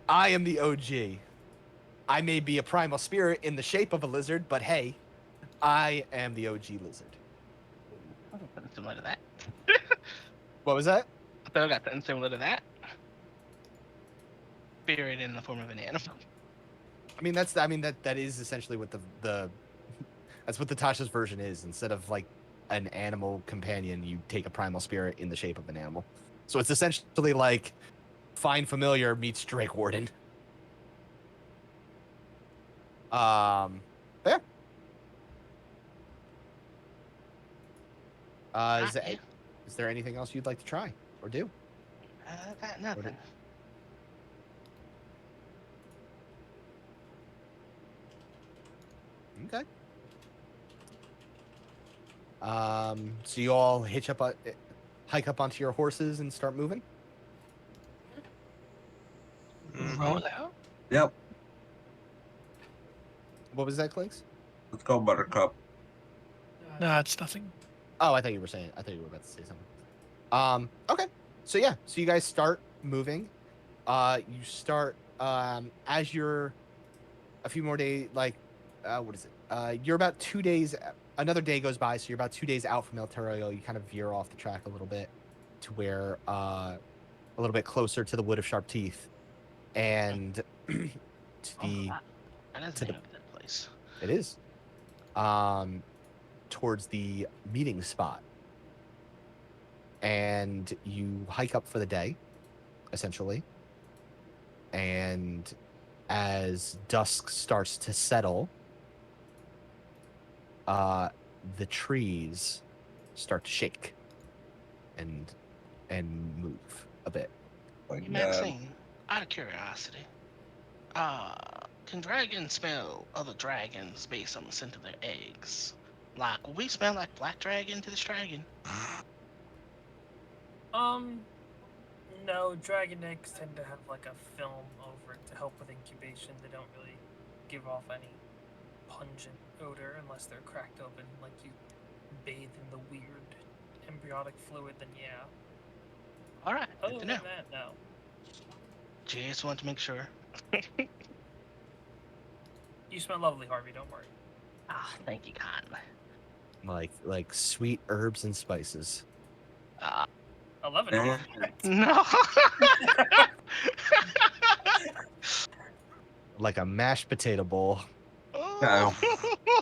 [SPEAKER 2] I am the OG. I may be a primal spirit in the shape of a lizard, but hey, I am the OG lizard.
[SPEAKER 5] Something similar to that.
[SPEAKER 2] What was that?
[SPEAKER 5] I thought I got something similar to that. Spirit in the form of an animal.
[SPEAKER 2] I mean, that is essentially what the that's what the Tasha's version is. Instead of like an animal companion, you take a primal spirit in the shape of an animal. So it's essentially like Find Familiar meets Drake Warden. Yeah.
[SPEAKER 5] Yeah.
[SPEAKER 2] Is there anything else you'd like to try or do?
[SPEAKER 5] I got nothing.
[SPEAKER 2] Okay. So you all hike up onto your horses and start moving?
[SPEAKER 3] Roll out.
[SPEAKER 1] yep.
[SPEAKER 2] What was that, Clinks?
[SPEAKER 1] Let's go, Buttercup.
[SPEAKER 3] No, it's nothing.
[SPEAKER 2] Oh, I thought you were about to say something. Okay. So yeah, so you guys start moving. You start as you're a few more days, like what is it? You're about 2 days. Another day goes by, so you're about 2 days out from El Terrio. You kind of veer off the track a little bit to where a little bit closer to the Wood of Sharp Teeth, and to the
[SPEAKER 5] That is
[SPEAKER 2] to
[SPEAKER 5] the
[SPEAKER 2] the-
[SPEAKER 5] name of that place.
[SPEAKER 2] it is towards the meeting spot, and you hike up for the day, essentially. And as dusk starts to settle, the trees start to shake and move a bit.
[SPEAKER 1] Like that.
[SPEAKER 5] Maxine, out of curiosity, can dragons smell other dragons based on the scent of their eggs? Like, will we smell like black dragon to this dragon?
[SPEAKER 4] No, dragon eggs tend to have like a film over it to help with incubation. They don't really give off any pungent odor unless they're cracked open, like you bathe in the weird embryonic fluid, then yeah.
[SPEAKER 5] All right,
[SPEAKER 4] Other
[SPEAKER 5] good to
[SPEAKER 4] than
[SPEAKER 5] know.
[SPEAKER 4] that, no.
[SPEAKER 5] Just want to make sure.
[SPEAKER 4] You smell lovely, Harvey, don't worry.
[SPEAKER 5] Ah, thank you kindly.
[SPEAKER 2] Like sweet herbs and spices.
[SPEAKER 4] 11
[SPEAKER 1] And
[SPEAKER 4] days.
[SPEAKER 5] No.
[SPEAKER 2] Like a mashed potato bowl.
[SPEAKER 1] yeah,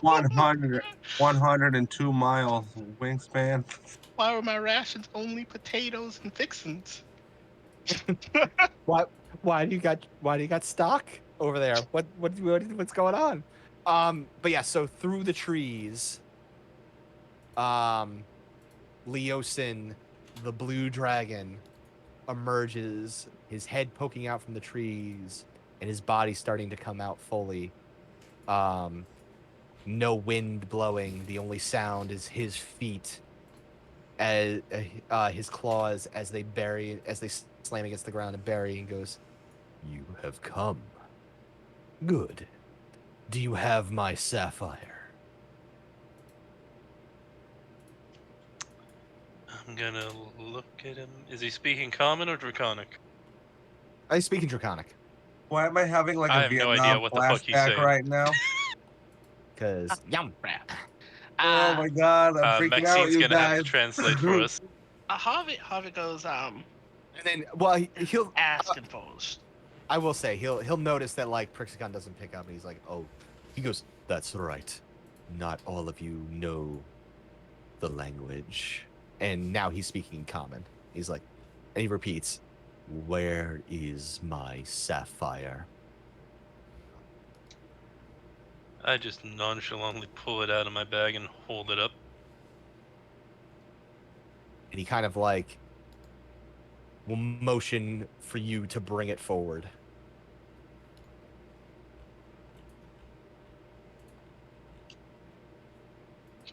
[SPEAKER 1] 102 miles wingspan.
[SPEAKER 5] Why were my rations only potatoes and fixins?
[SPEAKER 2] Why do you got stock over there? What's going on? But yeah, so through the trees, Leosin, the blue dragon, emerges, his head poking out from the trees, and his body starting to come out fully. No wind blowing. The only sound is his feet, as his claws as they slam against the ground and bury, and goes, "You have come. Good. Do you have my sapphire?"
[SPEAKER 6] I'm gonna look at him. Is he speaking Common or Draconic?
[SPEAKER 2] I speak in Draconic,
[SPEAKER 1] Why am I having like
[SPEAKER 6] I
[SPEAKER 1] a
[SPEAKER 6] have no
[SPEAKER 1] Vietnam
[SPEAKER 6] idea what the fuck he's
[SPEAKER 1] flashback
[SPEAKER 6] saying.
[SPEAKER 1] right now?
[SPEAKER 2] because yum.
[SPEAKER 5] Crap.
[SPEAKER 1] Oh my god, I'm freaking out,
[SPEAKER 6] Maxine's
[SPEAKER 1] you
[SPEAKER 6] gonna have
[SPEAKER 1] guys.
[SPEAKER 6] to translate for us.
[SPEAKER 5] Harvey goes,
[SPEAKER 2] And then, well, he'll.
[SPEAKER 5] asking for us.
[SPEAKER 2] I will say he'll notice that like Prixicon doesn't pick up, and he's like, "Oh," he goes, "That's right. Not all of you know the language." And now he's speaking in Common. He's like, and he repeats, "Where is my sapphire?"
[SPEAKER 6] I just nonchalantly pull it out of my bag and hold it up.
[SPEAKER 2] And he kind of like will motion for you to bring it forward.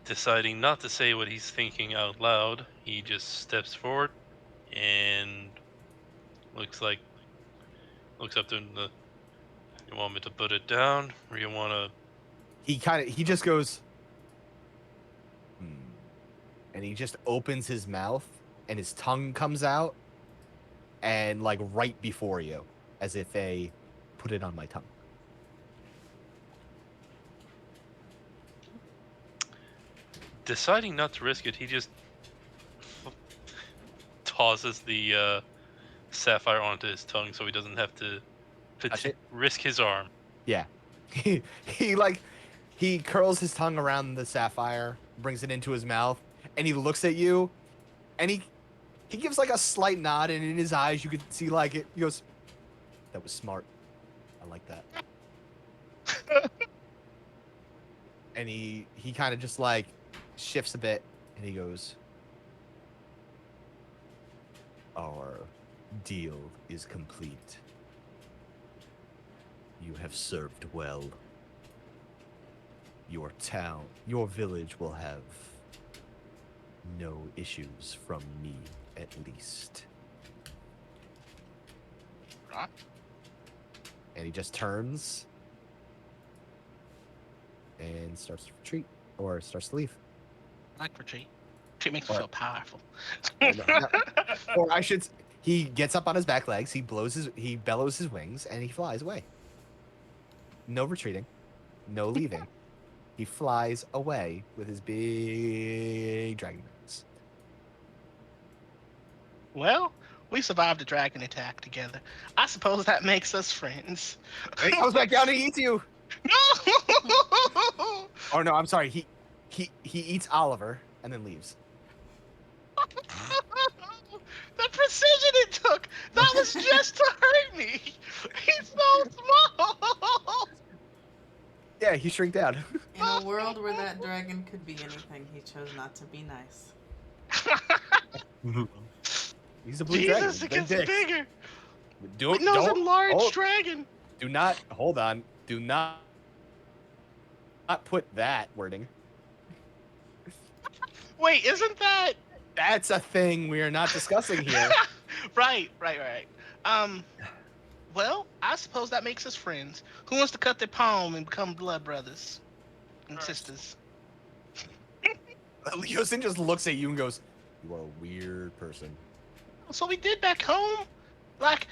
[SPEAKER 6] Deciding not to say what he's thinking out loud, he just steps forward and looks up to the. You want me to put it down, or you want to?
[SPEAKER 2] He just goes, "Hmm," and he just opens his mouth, and his tongue comes out, and like right before you, as if they put it on my tongue.
[SPEAKER 6] Deciding not to risk it, he just tosses the sapphire onto his tongue, so he doesn't have to
[SPEAKER 2] Touch it?
[SPEAKER 6] risk his arm.
[SPEAKER 2] Yeah, he curls his tongue around the sapphire, brings it into his mouth, and he looks at you, and he gives like a slight nod, and in his eyes you could see like it. He goes, "That was smart. I like that." And he kind of just like shifts a bit, and he goes, "Our deal is complete. You have served well. Your town, your village will have no issues from me, at least."
[SPEAKER 5] Right.
[SPEAKER 2] And he just turns and starts to retreat, or starts to leave.
[SPEAKER 5] I like retreat. Retreat makes me feel powerful.
[SPEAKER 2] Or I should. He gets up on his back legs. He bellows his wings, and he flies away. No retreating, no leaving. He flies away with his big dragon wings.
[SPEAKER 5] Well, we survived a dragon attack together. I suppose that makes us friends.
[SPEAKER 2] And he comes back down and eats you.
[SPEAKER 5] No!
[SPEAKER 2] Oh no, I'm sorry. He eats Oliver and then leaves.
[SPEAKER 5] The precision it took! That was just to hurt me! He's so small!
[SPEAKER 2] Yeah, he shrank down.
[SPEAKER 7] In a world where that dragon could be anything, he chose not to be nice.
[SPEAKER 2] He's a blue
[SPEAKER 5] Jesus, it
[SPEAKER 2] dragon.
[SPEAKER 5] gets bigger!
[SPEAKER 2] Don't,
[SPEAKER 5] No, it's a
[SPEAKER 2] don't,
[SPEAKER 5] large
[SPEAKER 2] hold-
[SPEAKER 5] dragon!
[SPEAKER 2] do not, hold on. Do not put that wording.
[SPEAKER 5] Wait, isn't that...
[SPEAKER 2] That's a thing we are not discussing here.
[SPEAKER 5] Right. Well, I suppose that makes us friends. Who wants to cut their palm and become blood brothers? and sisters.
[SPEAKER 2] Leosin just looks at you and goes, "You are a weird person."
[SPEAKER 5] That's what we did back home. Like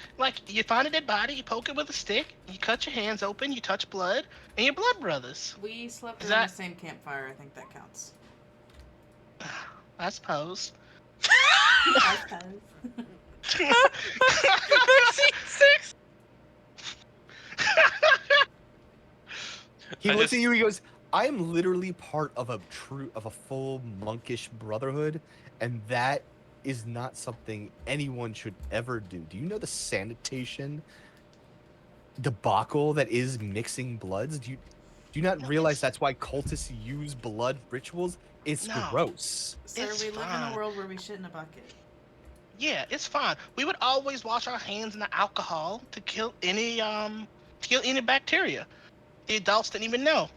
[SPEAKER 5] you find a dead body, you poke it with a stick, you cut your hands open, you touch blood, and you're blood brothers.
[SPEAKER 7] We slept
[SPEAKER 5] Is
[SPEAKER 7] around
[SPEAKER 5] that-
[SPEAKER 7] the same campfire. I think that counts.
[SPEAKER 5] I suppose.
[SPEAKER 7] I suppose.
[SPEAKER 2] He
[SPEAKER 6] I
[SPEAKER 2] looks
[SPEAKER 6] just-
[SPEAKER 2] at you. He goes, "I am literally part of a full monkish brotherhood, and that is not something anyone should ever do. Do you know the sanitation debacle that is mixing bloods? Do you not
[SPEAKER 5] No,
[SPEAKER 2] realize
[SPEAKER 5] it's-
[SPEAKER 2] that's why cultists use blood rituals? It's
[SPEAKER 5] No.
[SPEAKER 2] gross."
[SPEAKER 7] Sir,
[SPEAKER 5] It's
[SPEAKER 7] we live in
[SPEAKER 5] fine.
[SPEAKER 7] a world where we shit in a bucket.
[SPEAKER 5] Yeah, it's fine. We would always wash our hands in the alcohol to kill any bacteria. The adults didn't even know.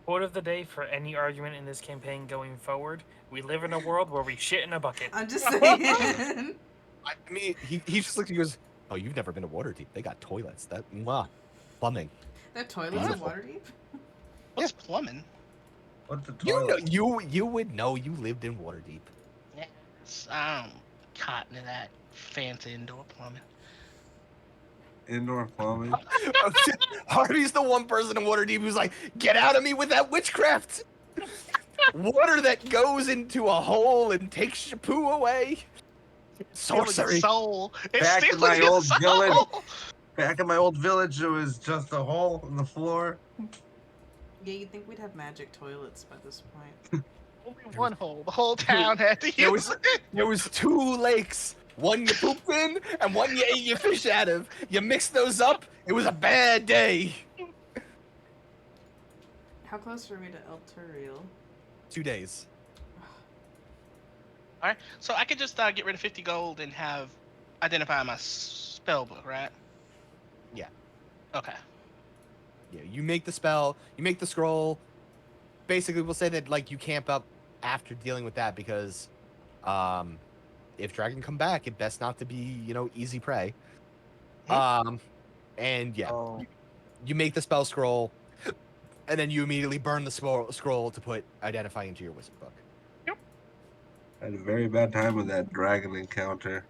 [SPEAKER 4] Quote of the day for any argument in this campaign going forward: we live in a world where we shit in a bucket.
[SPEAKER 7] I'm just saying.
[SPEAKER 2] I mean, he just looks. He goes, "Oh, you've never been to Waterdeep? They got toilets. That plumbing.
[SPEAKER 7] Their toilets are
[SPEAKER 2] Beautiful.
[SPEAKER 7] water deep.
[SPEAKER 5] What's plumbing?
[SPEAKER 1] What's the
[SPEAKER 2] You know,
[SPEAKER 1] toilet?
[SPEAKER 2] you would know. You lived in Waterdeep."
[SPEAKER 5] Yes, I'm cotton to that fancy indoor plumbing.
[SPEAKER 1] Indoor plumbing.
[SPEAKER 2] Harvey's the one person in Waterdeep who's like, "Get out of me with that witchcraft! Water that goes into a hole and takes your poo away.
[SPEAKER 5] Stealing
[SPEAKER 2] Sorcery."
[SPEAKER 5] your soul. It's
[SPEAKER 1] Back in
[SPEAKER 5] stealing
[SPEAKER 1] my
[SPEAKER 5] your
[SPEAKER 1] old
[SPEAKER 5] soul.
[SPEAKER 1] village. Back in my old village, it was just a hole in the floor.
[SPEAKER 7] Yeah, you'd think we'd have magic toilets by this point.
[SPEAKER 5] Only one hole. The whole town had to
[SPEAKER 2] There
[SPEAKER 5] use
[SPEAKER 2] was
[SPEAKER 5] it.
[SPEAKER 2] there was 2 lakes. One you pooped in, and one you ate your fish out of. You mixed those up. It was a bad day.
[SPEAKER 7] How close are we to El Turiel?
[SPEAKER 2] 2 days.
[SPEAKER 5] All right, so I could just get rid of 50 gold and have identify my spell book, right?
[SPEAKER 2] Yeah.
[SPEAKER 5] Okay.
[SPEAKER 2] Yeah, you make the spell. You make the scroll. Basically, we'll say that like you camp up after dealing with that because, if dragon come back, it best not to be easy prey. And yeah,
[SPEAKER 1] Oh,
[SPEAKER 2] you make the spell scroll, and then you immediately burn the scroll to put identify into your wizard book.
[SPEAKER 1] I had a very bad time with that dragon encounter.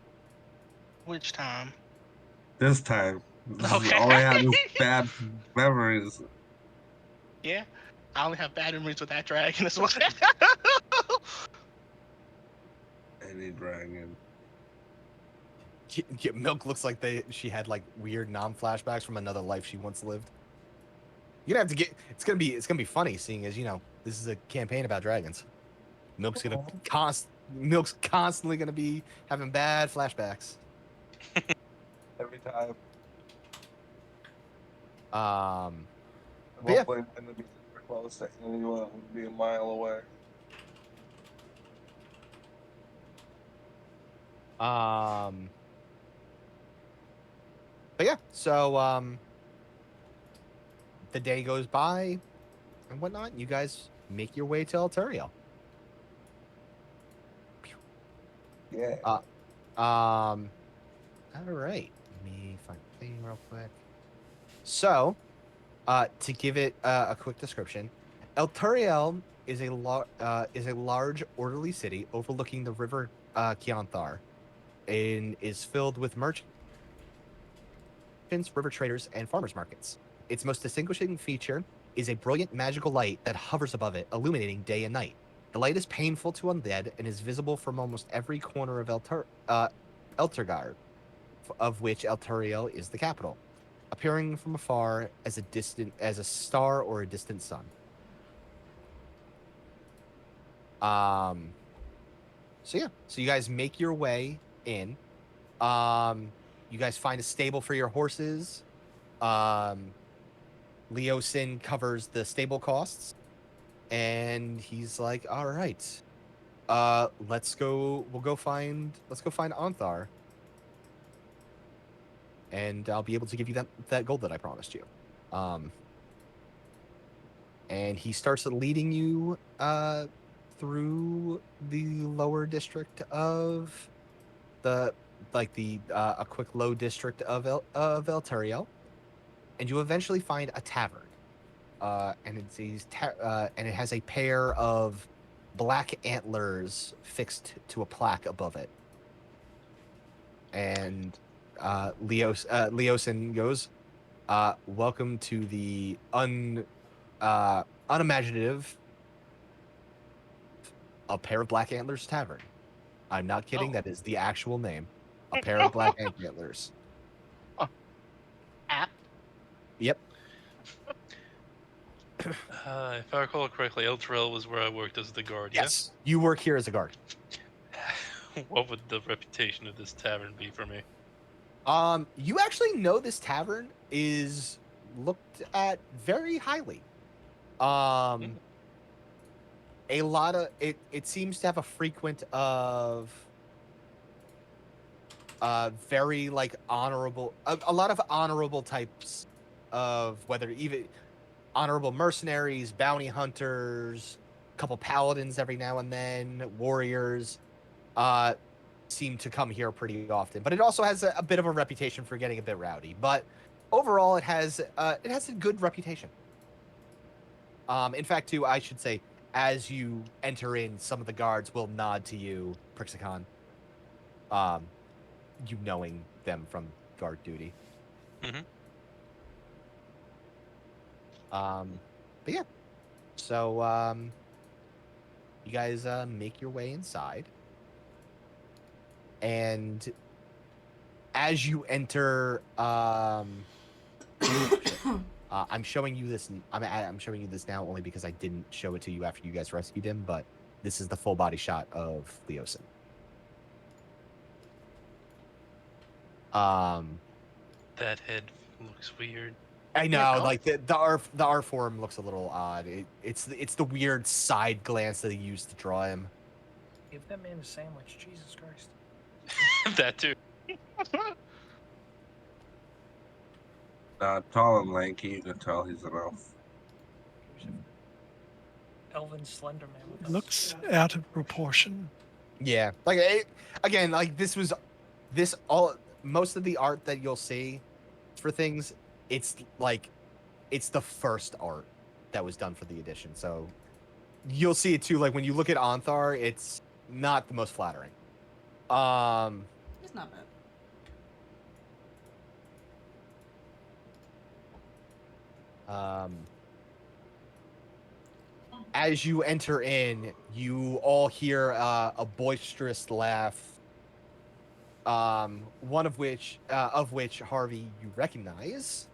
[SPEAKER 5] Which time?
[SPEAKER 1] This time,
[SPEAKER 5] Okay.
[SPEAKER 1] all I had was bad memories.
[SPEAKER 5] Yeah. I only have bad memories with that dragon as well.
[SPEAKER 1] Any dragon.
[SPEAKER 2] Milk looks like she had like weird flashbacks from another life she once lived. You're gonna have to get. It's gonna be funny seeing as this is a campaign about dragons. Milk's constantly gonna be having bad flashbacks.
[SPEAKER 1] Every time.
[SPEAKER 2] Um,
[SPEAKER 1] At
[SPEAKER 2] yeah.
[SPEAKER 1] one point, I'm gonna be super close, and you would be a mile away.
[SPEAKER 2] But yeah, so the day goes by and whatnot. You guys make your way to Alturiel.
[SPEAKER 1] Yeah.
[SPEAKER 2] All right. Let me find the thing real quick. So, to give it a quick description, Alturiel is a large, orderly city overlooking the river Kianthar, and is filled with merchants, river traders, and farmers markets. Its most distinguishing feature is a brilliant magical light that hovers above it, illuminating day and night. The light is painful to undead and is visible from almost every corner of Elturgard, of which Alturiel is the capital, appearing from afar as a star or a distant sun. So yeah, so you guys make your way in. You guys find a stable for your horses. Leosin covers the stable costs, and he's like, "All right, let's go. Let's go find Anthar, and I'll be able to give you that gold that I promised you." And he starts leading you through the lower district of a quick low district of Elturiel, and you eventually find a tavern. and and it has a pair of black antlers fixed to a plaque above it. And Leosin goes, "Welcome to the unimaginative A Pair of Black Antlers Tavern." I'm not kidding.
[SPEAKER 5] Oh.
[SPEAKER 2] That is the actual name. A Pair of Black Antlers.
[SPEAKER 5] App.
[SPEAKER 2] Yep.
[SPEAKER 6] If I recall correctly, El Terrell was where I worked as the guard.
[SPEAKER 2] Yes. You work here as a guard.
[SPEAKER 6] Yeah. What would the reputation of this tavern be for me?
[SPEAKER 2] You actually know this tavern is looked at very highly. A lot of it seems to have a frequent of very like honorable a lot of honorable types of whether even honorable mercenaries, bounty hunters, a couple paladins every now and then, warriors seem to come here pretty often. But it also has a bit of a reputation for getting a bit rowdy. But overall it has a good reputation. In fact, too, I should say, as you enter in, some of the guards will nod to you, Prixicon. You knowing them from guard duty.
[SPEAKER 6] Mhm.
[SPEAKER 2] But yeah. So you guys make your way inside. And as you enter I'm showing you this. I'm showing you this now only because I didn't show it to you after you guys rescued him. But this is the full body shot of Leosin.
[SPEAKER 6] That head looks weird.
[SPEAKER 2] I know,
[SPEAKER 5] Yeah,
[SPEAKER 2] like the R form looks a little odd. It's the weird side glance that he used to draw him.
[SPEAKER 4] Give that man a sandwich, Jesus Christ.
[SPEAKER 6] That too.
[SPEAKER 1] Tall and lanky, you can tell he's an elf.
[SPEAKER 4] Elven Slender Man.
[SPEAKER 3] It looks out of proportion.
[SPEAKER 2] Yeah, like again, like this all most of the art that you'll see for things, it's like it's the first art that was done for the edition. So you'll see it too. Like when you look at Anthar, it's not the most flattering.
[SPEAKER 7] It's not bad.
[SPEAKER 2] As you enter in, you all hear a boisterous laugh. One of which Harvey you recognize.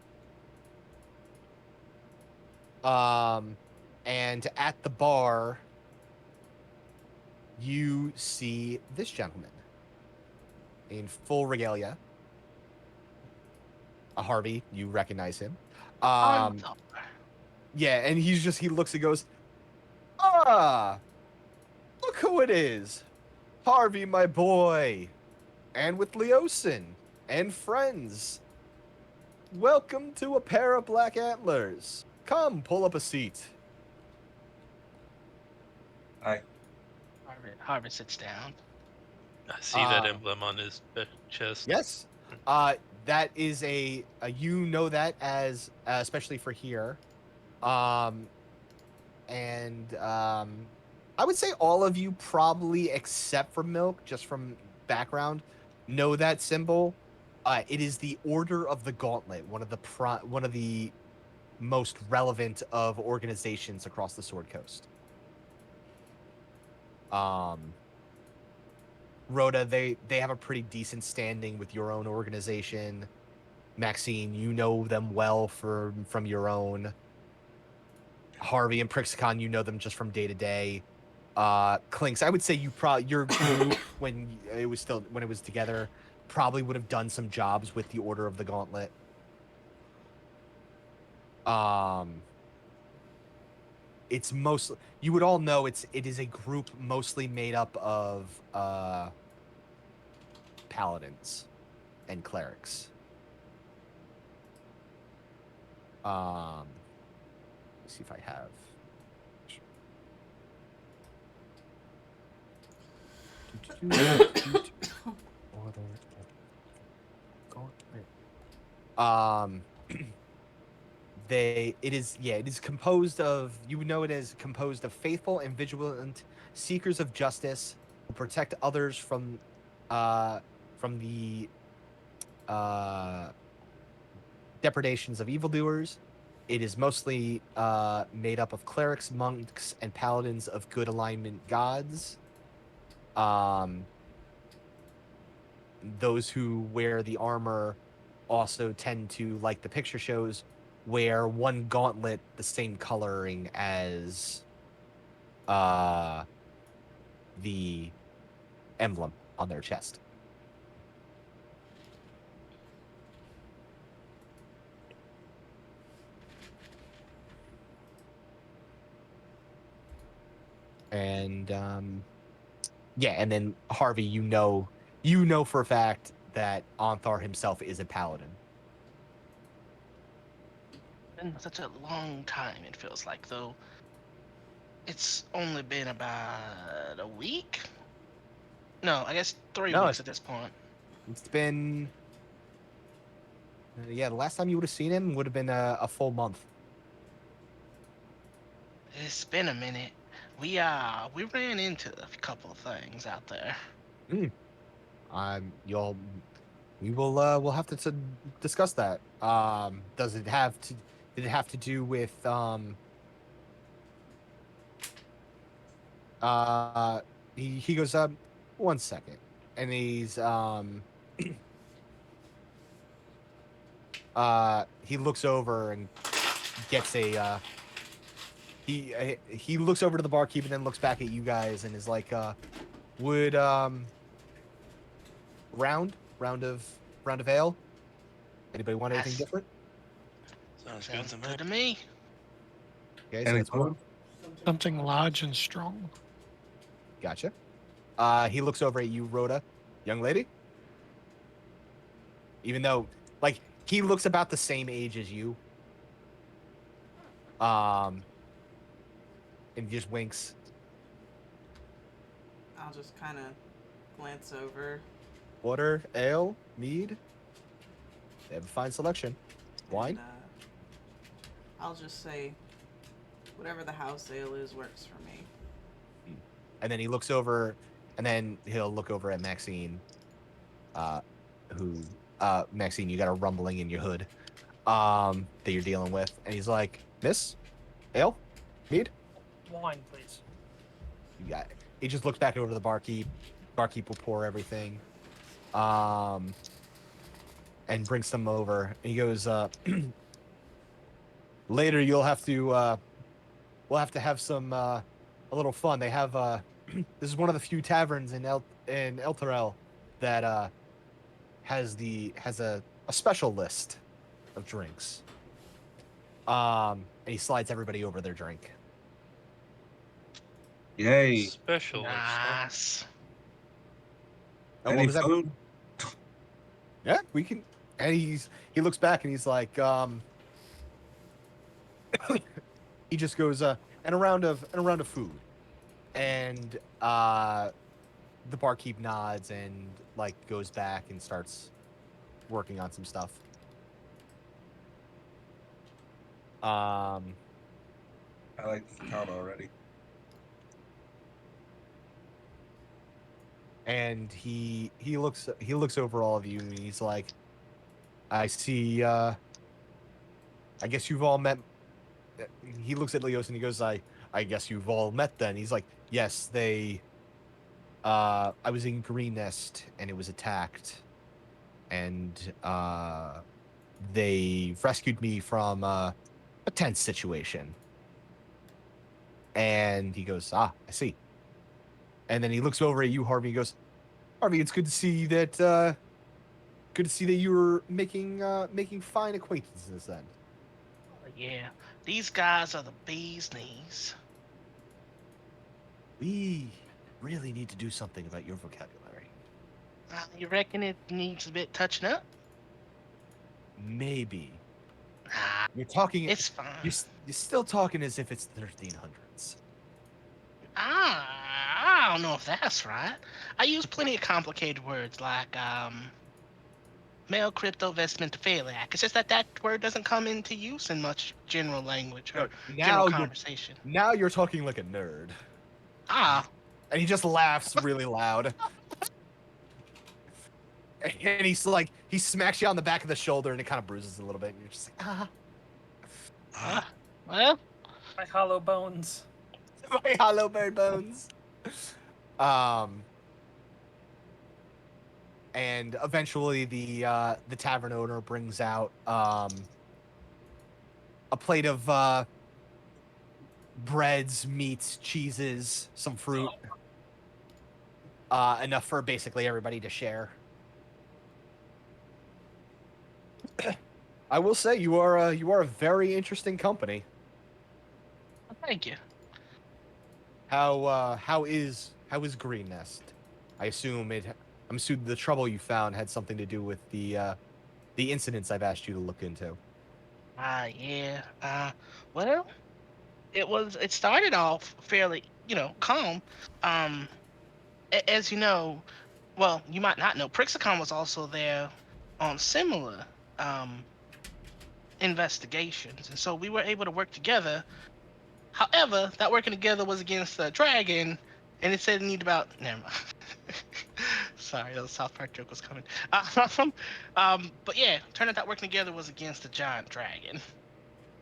[SPEAKER 2] And at the bar, you see this gentleman in full regalia. Harvey, you recognize him. Yeah, and he looks and goes, look who it is. Harvey, my boy. And with Leosin and friends. Welcome to A Pair of Black Antlers. Come, pull up a seat.
[SPEAKER 5] Harvey sits down.
[SPEAKER 6] I see that emblem on his chest.
[SPEAKER 2] Yes. That is you know that as especially for here. I would say all of you probably except for Milk, just from background, know that symbol. It is the Order of the Gauntlet, one of the most relevant of organizations across the Sword Coast. Rhoda, they have a pretty decent standing with your own organization. Maxine, you know them well from your own. Harvey and Prixicon, you know them just from day to day. Clinks, I would say your group when it was together probably would have done some jobs with the Order of the Gauntlet. It's mostly, you would all know it is a group mostly made up of paladins and clerics. Let's see if I have. it is composed of, you know, it is composed of faithful and vigilant seekers of justice who protect others from the uh depredations of evildoers. It is mostly made up of clerics, monks, and paladins of good alignment gods. Um, those who wear the armor also tend to, like the picture shows, wear one gauntlet the same coloring as the emblem on their chest. And yeah, and then Harvey, you know for a fact that Onthar himself is a paladin.
[SPEAKER 5] Been such a long time, it feels like, though. It's only been about a week? No, I guess 3
[SPEAKER 2] No,
[SPEAKER 5] weeks at this point.
[SPEAKER 2] it's been yeah, the last time you would have seen him would have been a full month.
[SPEAKER 5] It's been a minute. We ran into a couple of things out there.
[SPEAKER 2] You'll we will we'll have to discuss that. Does it have to did it have to do with uh he goes 1 second, and he's he looks over and gets a he looks over to the barkeep and then looks back at you guys and is like would round of ale? Anybody want anything
[SPEAKER 5] That's-
[SPEAKER 2] different?
[SPEAKER 6] Sounds
[SPEAKER 5] Sounds
[SPEAKER 6] good to
[SPEAKER 5] good to
[SPEAKER 6] me.
[SPEAKER 5] me.
[SPEAKER 2] Okay, so
[SPEAKER 1] Any
[SPEAKER 2] that's one.
[SPEAKER 1] food?
[SPEAKER 3] Something large and strong.
[SPEAKER 2] Gotcha. He looks over at you, Rhoda, young lady. Even though, like, he looks about the same age as you. And he just winks.
[SPEAKER 7] I'll just kind of glance over.
[SPEAKER 2] Water, ale, mead. They have a fine selection. Wine.
[SPEAKER 7] And, I'll just say, whatever the house ale is works for me.
[SPEAKER 2] And then he looks over, and then he'll look over at Maxine, Maxine, you got a rumbling in your hood, that you're dealing with, and he's like, Miss, ale, mead.
[SPEAKER 4] Wine, please.
[SPEAKER 2] You got it. He just looks back over to the barkeep. Barkeep will pour everything, and brings some over. And he goes, later you'll have to, we'll have to have some, a little fun. They have, this is one of the few taverns in El Terrell that has a special list of drinks. And he slides everybody over their drink.
[SPEAKER 1] Yay.
[SPEAKER 6] Specialist. Huh?
[SPEAKER 5] Nice.
[SPEAKER 2] Oh, what
[SPEAKER 1] Any
[SPEAKER 2] was that?
[SPEAKER 1] food?
[SPEAKER 2] Yeah, we can. And he looks back and he's like, he just goes, and a round of food. And the barkeep nods and like goes back and starts working on some stuff.
[SPEAKER 1] I like this town already.
[SPEAKER 2] And he looks over all of you and he's like, I see, I guess you've all met. He looks at Leos and he goes, I guess you've all met then. He's like, yes, they, I was in Green Nest and it was attacked, and they rescued me from a tense situation. And he goes, I see. And then he looks over at you, Harvey. He goes, Harvey, it's good to see that you were making fine acquaintances then.
[SPEAKER 5] Yeah, these guys are the bee's knees.
[SPEAKER 2] We really need to do something about your vocabulary.
[SPEAKER 5] You reckon it needs a bit touching up?
[SPEAKER 2] Maybe.
[SPEAKER 5] Nah,
[SPEAKER 2] You're talking.
[SPEAKER 5] it's fine.
[SPEAKER 2] You're still talking as if it's the 1300s.
[SPEAKER 5] I don't know if that's right. I use plenty of complicated words like male crypto vestmentophilia. It's just that word doesn't come into use in much general language or general conversation.
[SPEAKER 2] Now you're talking like a nerd.
[SPEAKER 5] Ah,
[SPEAKER 2] And he just laughs really loud. And he's like, he smacks you on the back of the shoulder and it kind of bruises a little bit. And you're just like,
[SPEAKER 5] well,
[SPEAKER 4] My hollow bones.
[SPEAKER 2] my hollow bare bones. And eventually the tavern owner brings out a plate of breads, meats, cheeses, some fruit. Enough for basically everybody to share. I will say you are a very interesting company.
[SPEAKER 5] thank you.
[SPEAKER 2] How is Green Nest? I'm assuming the trouble you found had something to do with the incidents I've asked you to look into.
[SPEAKER 5] Yeah. Well, it started off fairly, calm. As you know, well, you might not know, Prixicon was also there on similar um investigations, and so we were able to work together. However, that working together was against the dragon, and it said it needed about. Never mind. Sorry, the South Park joke was coming. But yeah, turned out that working together was against the giant dragon.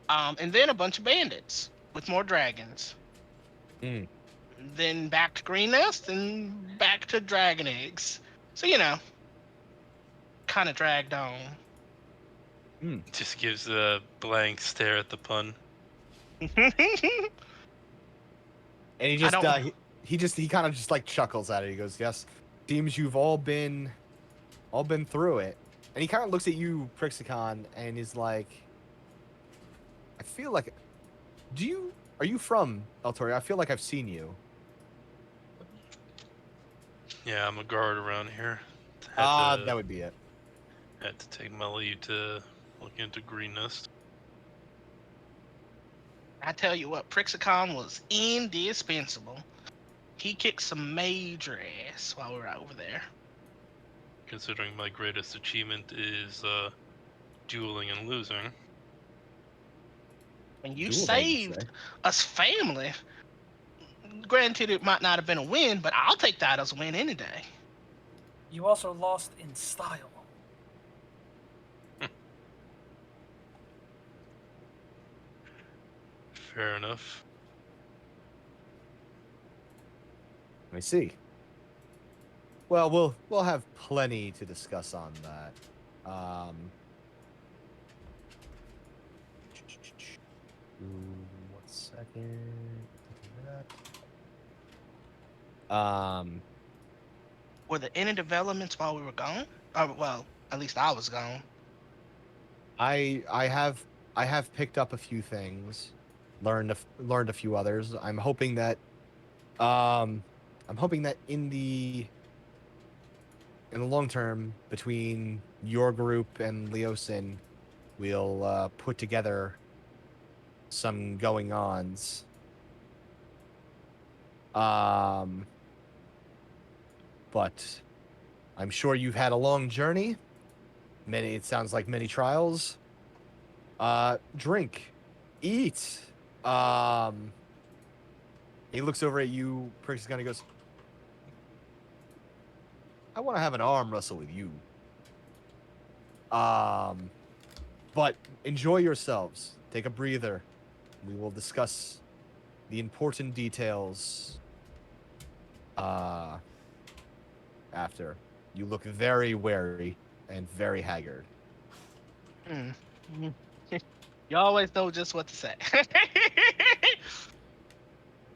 [SPEAKER 5] And then a bunch of bandits with more dragons.
[SPEAKER 2] Mm.
[SPEAKER 5] Then back to Green Nest and back to dragon eggs. So kind of dragged on.
[SPEAKER 6] Just gives a blank stare at the pun.
[SPEAKER 2] And he just he kind of just like chuckles at it. He goes, "Yes, seems you've all been through it." And he kind of looks at you, Prixicon, and is like, "I feel like, are you from Eltoria? I feel like I've seen you."
[SPEAKER 6] Yeah, I'm a guard around here.
[SPEAKER 2] That would be it.
[SPEAKER 6] Had to take my leave to look into Green Nest.
[SPEAKER 5] I tell you what, Prixicon was indispensable. He kicked some major ass while we were over there.
[SPEAKER 6] Considering my greatest achievement is dueling and losing.
[SPEAKER 5] And you
[SPEAKER 2] Dueling,
[SPEAKER 5] saved
[SPEAKER 2] say?
[SPEAKER 5] us family. Granted, it might not have been a win, but I'll take that as a win any day.
[SPEAKER 4] You also lost in style.
[SPEAKER 6] Fair enough.
[SPEAKER 2] Let me see. Well, we'll have plenty to discuss on that. 1 second.
[SPEAKER 5] Were there any developments while we were gone? Well, at least I was gone.
[SPEAKER 2] I have picked up a few things, learned a few others. I'm hoping that in the long term, between your group and Leosin, we'll put together some going-ons. But I'm sure you've had a long journey. It sounds like many trials. Drink, eat. He looks over at you, Prix kind of goes, "I want to have an arm wrestle with you. But enjoy yourselves. Take a breather. We will discuss the important details after. You look very wary and very haggard."
[SPEAKER 5] You always know just what to say.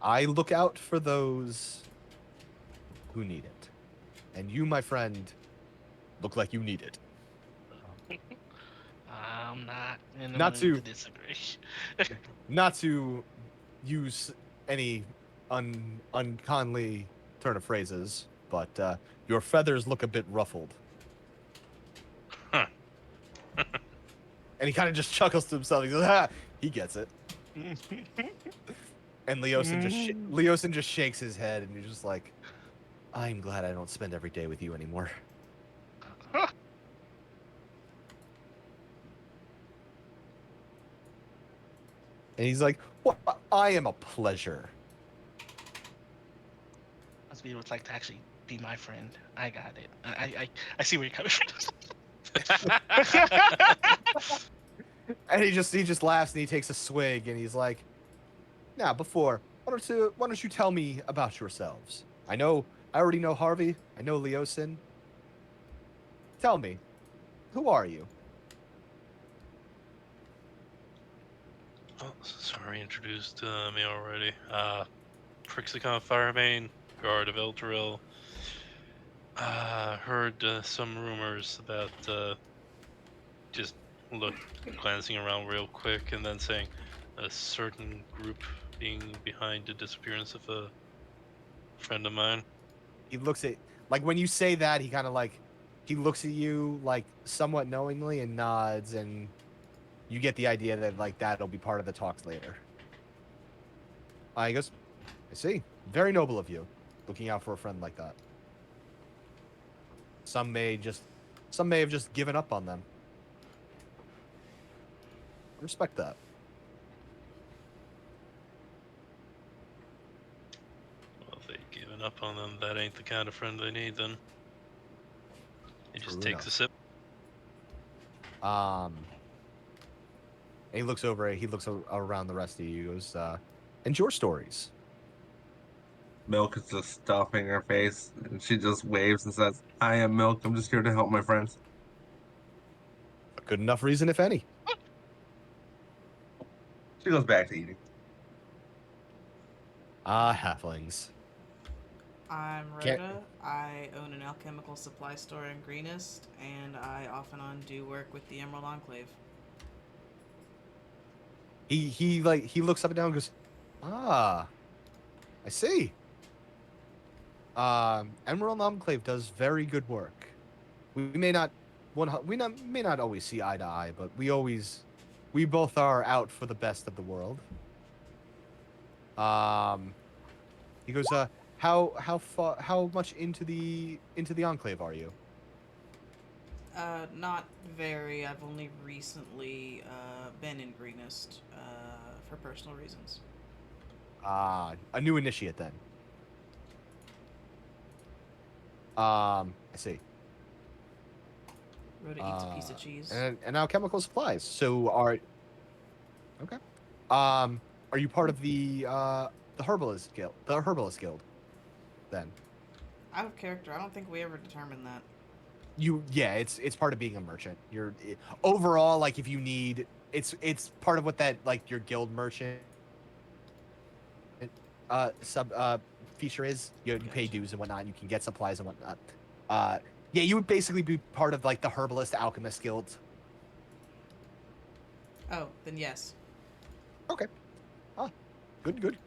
[SPEAKER 2] I look out for those who need it. And you, my friend, look like you need it.
[SPEAKER 5] I'm not in the
[SPEAKER 2] Not
[SPEAKER 5] mood
[SPEAKER 2] to-
[SPEAKER 5] to disagree.
[SPEAKER 2] Not to use any unkindly turn of phrases, but your feathers look a bit ruffled.
[SPEAKER 6] Huh.
[SPEAKER 2] And he kind of just chuckles to himself. He goes, "Ha, he gets it." And Leosin just shakes his head, and he's just like, "I'm glad I don't spend every day with you anymore." And he's like, "Well, I am a pleasure."
[SPEAKER 5] Must be what it's like to actually be my friend. I got it. I see where you're coming from.
[SPEAKER 2] And he just laughs and he takes a swig and he's like, "Now, why don't you tell me about yourselves? I already know Harvey. I know Leosin. Tell me, who are you?"
[SPEAKER 6] Oh, sorry, introduced me already. Prixicon Firebane, Guard of Elturil. Heard some rumors about just glancing around real quick and then saying a certain group being behind the disappearance of a friend of mine.
[SPEAKER 2] He looks at, like, when you say that, he looks at you like somewhat knowingly and nods, and you get the idea that like that'll be part of the talks later. He goes, "I see. Very noble of you, looking out for a friend like that. Some may have just given up on them. I respect that."
[SPEAKER 6] Well, if they've given up on them, that ain't the kind of friend they need then. He just
[SPEAKER 2] True
[SPEAKER 6] takes a
[SPEAKER 2] enough.
[SPEAKER 6] sip.
[SPEAKER 2] And he looks around the rest of you. He goes, "And your stories?"
[SPEAKER 1] Milk is just stuffing her face, and she just waves and says, "I am Milk. I'm just here to help my friends."
[SPEAKER 2] A good enough reason, if any.
[SPEAKER 1] She goes back to eating.
[SPEAKER 2] Halflings.
[SPEAKER 7] I'm
[SPEAKER 2] Can't-
[SPEAKER 7] Rhoda. I own an alchemical supply store in Greenest, and I off and on do work with the Emerald Enclave.
[SPEAKER 2] He looks up and down and goes, "Ah, I see. Emerald Enclave does very good work. We may not may not always see eye to eye, but we both are out for the best of the world." He goes, how much into the Enclave are you?"
[SPEAKER 7] Not very. I've only recently been in Greenest for personal reasons.
[SPEAKER 2] A new initiate then. I see.
[SPEAKER 7] Rhoda eats a piece of cheese.
[SPEAKER 2] And alchemical supplies. So okay. Are you part of the Herbalist Guild? The Herbalist Guild, then?
[SPEAKER 7] Out of character. I don't think we ever determined that.
[SPEAKER 2] Yeah, it's part of being a merchant. Overall, like, if you need, it's part of what that, like, your guild merchant sub feature is. You pay
[SPEAKER 7] Gotcha.
[SPEAKER 2] dues and whatnot, and you can get supplies and whatnot. Yeah, you would basically be part of like the Herbalist Alchemist Guild.
[SPEAKER 7] Oh, then yes.
[SPEAKER 2] Okay. Good.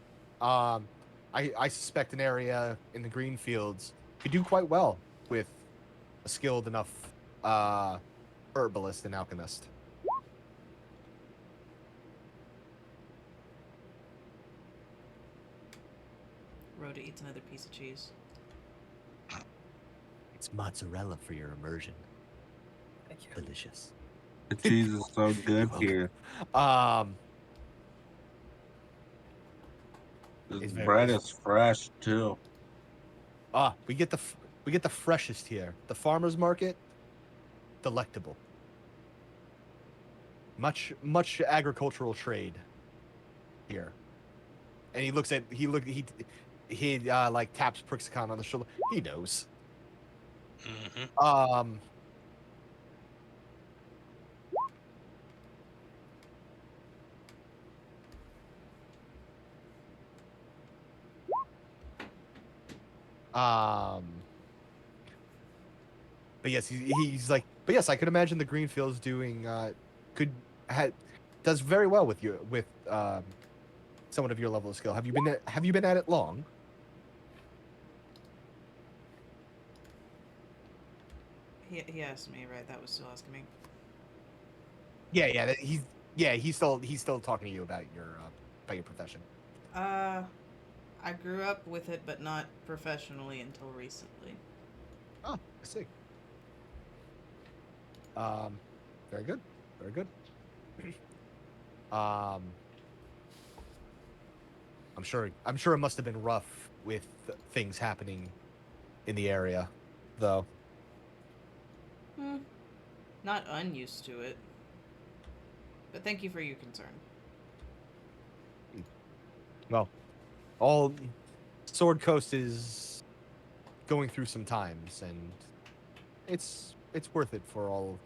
[SPEAKER 2] I suspect an area in the green fields could do quite well with a skilled enough herbalist and alchemist.
[SPEAKER 7] Rhoda eats another piece of cheese.
[SPEAKER 2] It's mozzarella for your immersion.
[SPEAKER 4] Thank you.
[SPEAKER 2] Delicious.
[SPEAKER 1] The cheese is so good
[SPEAKER 2] welcome.
[SPEAKER 1] here. This bread is fresh too.
[SPEAKER 2] We get the freshest here. The farmers market, delectable. Much agricultural trade here. And he like taps Prixicon on the shoulder. He knows.
[SPEAKER 6] Mm-hmm.
[SPEAKER 2] But yes, he's like, but yes, I could imagine the Greenfields doing does very well with someone of your level of skill. Have you been at it long?
[SPEAKER 7] He asked me, right? That was still asking me.
[SPEAKER 2] He's still talking to you about your profession.
[SPEAKER 7] I grew up with it, but not professionally until recently.
[SPEAKER 2] Oh, I see. Very good. I'm sure it must have been rough with things happening in the area, though.
[SPEAKER 7] Not unused to it. But thank you for your concern.
[SPEAKER 2] Well, all Sword Coast is going through some times, and it's worth it for all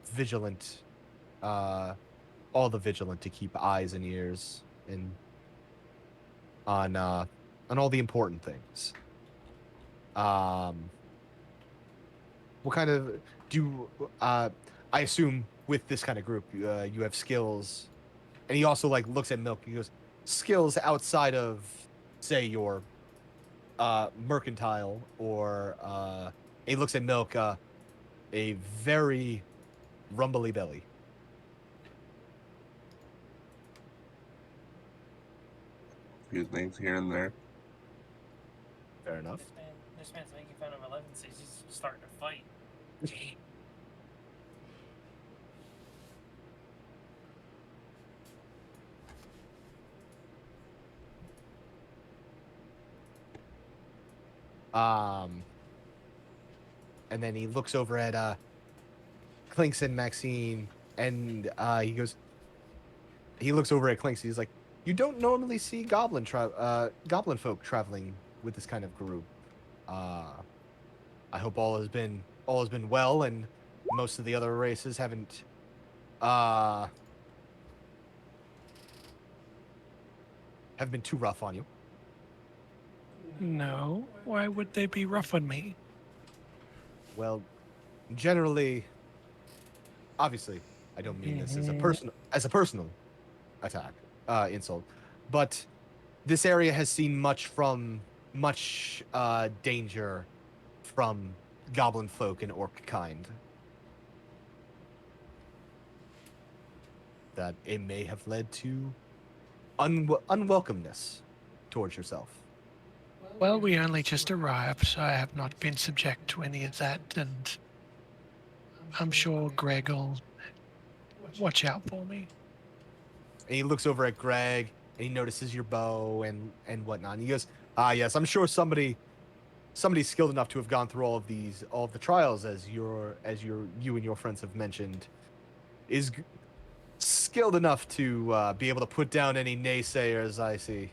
[SPEAKER 2] vigilant, all the vigilant to keep eyes and ears and on all the important things. What kind of do I assume with this kind of group you have skills, and he also like looks at Milk. He goes, skills outside of say your mercantile or he looks at Milk, a very rumbly belly.
[SPEAKER 1] Few things here and there.
[SPEAKER 2] Fair enough.
[SPEAKER 4] This man's making fun of 11 says he's starting to fight.
[SPEAKER 2] And then he looks over at Clinks and Maxine, and he looks over at Clinks. He's like, "You don't normally see goblin folk traveling with this kind of group. I hope all has been well, and most of the other races haven't have been too rough on you."
[SPEAKER 3] No, why would they be rough on me?
[SPEAKER 2] Well, generally, obviously, I don't mean this as a personal attack, insult, but this area has seen much danger from goblin folk and orc kind. That it may have led to unwelcomeness towards yourself.
[SPEAKER 3] Well, we only just arrived, so I have not been subject to any of that, and I'm sure Greg will watch out for me.
[SPEAKER 2] And he looks over at Greg, and he notices your bow and whatnot. And he goes, yes, I'm sure somebody skilled enough to have gone through all of the trials, as you and your friends have mentioned, is skilled enough to be able to put down any naysayers I see.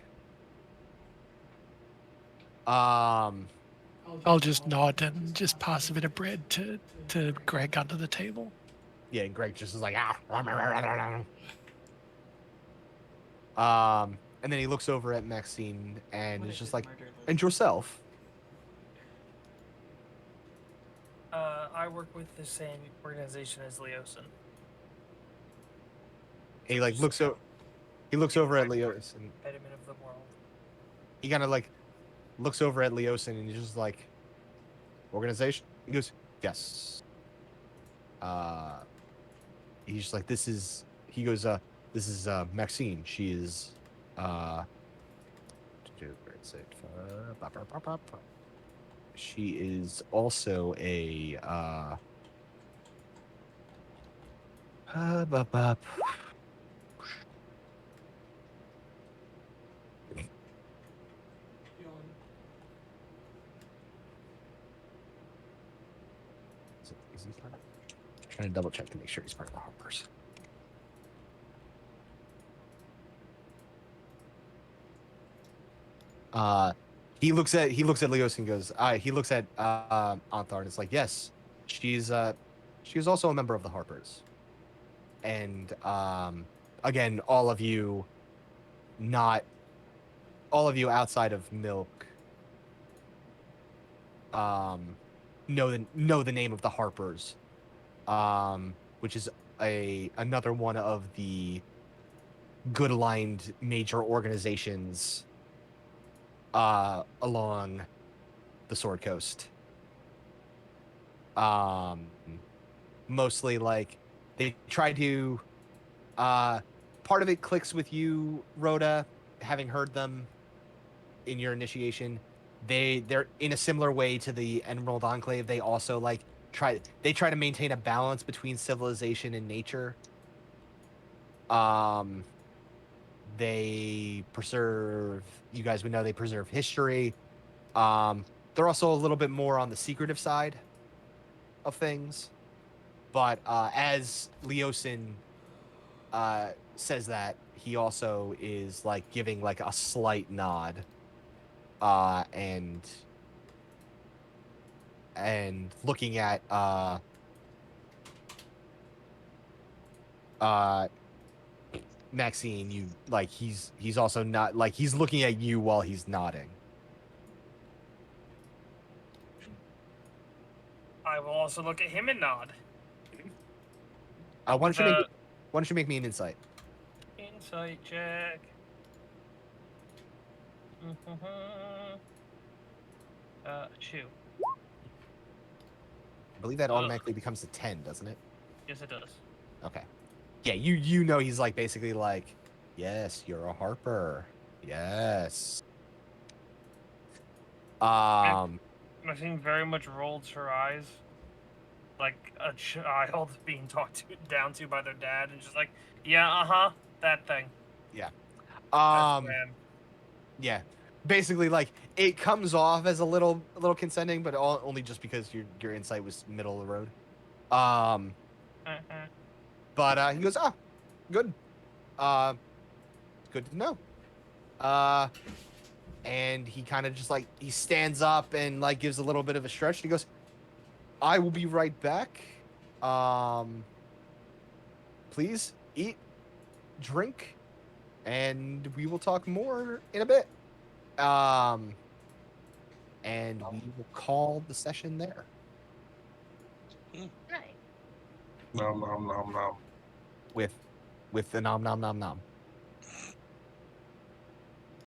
[SPEAKER 3] I'll just nod and just pass a bit of bread to Greg under the table.
[SPEAKER 2] Yeah, and Greg just is like, and then he looks over at Maxine and is just like, and yourself?
[SPEAKER 4] I work with the same organization as Leosin.
[SPEAKER 2] He like looks over at Leosin.
[SPEAKER 4] Impediment of the world.
[SPEAKER 2] He kind of like looks over at Leosin and he's just like, organization? He goes, yes. He's just like, this is Maxine. She is, she is also a, is he part of? Trying to double check to make sure he's part of the Harpers. He looks at Leos and goes, he looks at Anthar and it's like, yes, she's also a member of the Harpers. And again, all of you outside of Milk know the name of the Harpers, which is another one of the good aligned major organizations along the Sword Coast. Mostly like they try to part of it clicks with you, Rhoda, having heard them in your initiation. They're in a similar way to the Emerald Enclave. They also like try to maintain a balance between civilization and nature. they preserve. You guys would know they preserve history. They're also a little bit more on the secretive side of things. But as Leosin says that, he also is like giving like a slight nod, and looking at Maxine. You like he's also not like he's looking at you while he's nodding.
[SPEAKER 4] I will also look at him and nod.
[SPEAKER 2] Why don't you make me an insight?
[SPEAKER 4] Insight check. Two.
[SPEAKER 2] I believe that automatically becomes a 10, doesn't it?
[SPEAKER 4] Yes, it does.
[SPEAKER 2] Okay. Yeah, you know he's like basically like, yes, you're a Harper. Yes.
[SPEAKER 4] Maxine very much rolls her eyes, like a child being down to by their dad, and just like, yeah, that thing.
[SPEAKER 2] Yeah.
[SPEAKER 4] That's when.
[SPEAKER 2] Yeah. Basically, like it comes off as a little consenting, but only just because your insight was middle of the road. But he goes, "Ah, good. Good to know." And he kind of just like he stands up and like gives a little bit of a stretch. And he goes, "I will be right back. Please eat, drink, and we will talk more in a bit. And we will call the session there."
[SPEAKER 5] Right.
[SPEAKER 1] Nom nom nom nom.
[SPEAKER 2] With the nom nom nom nom.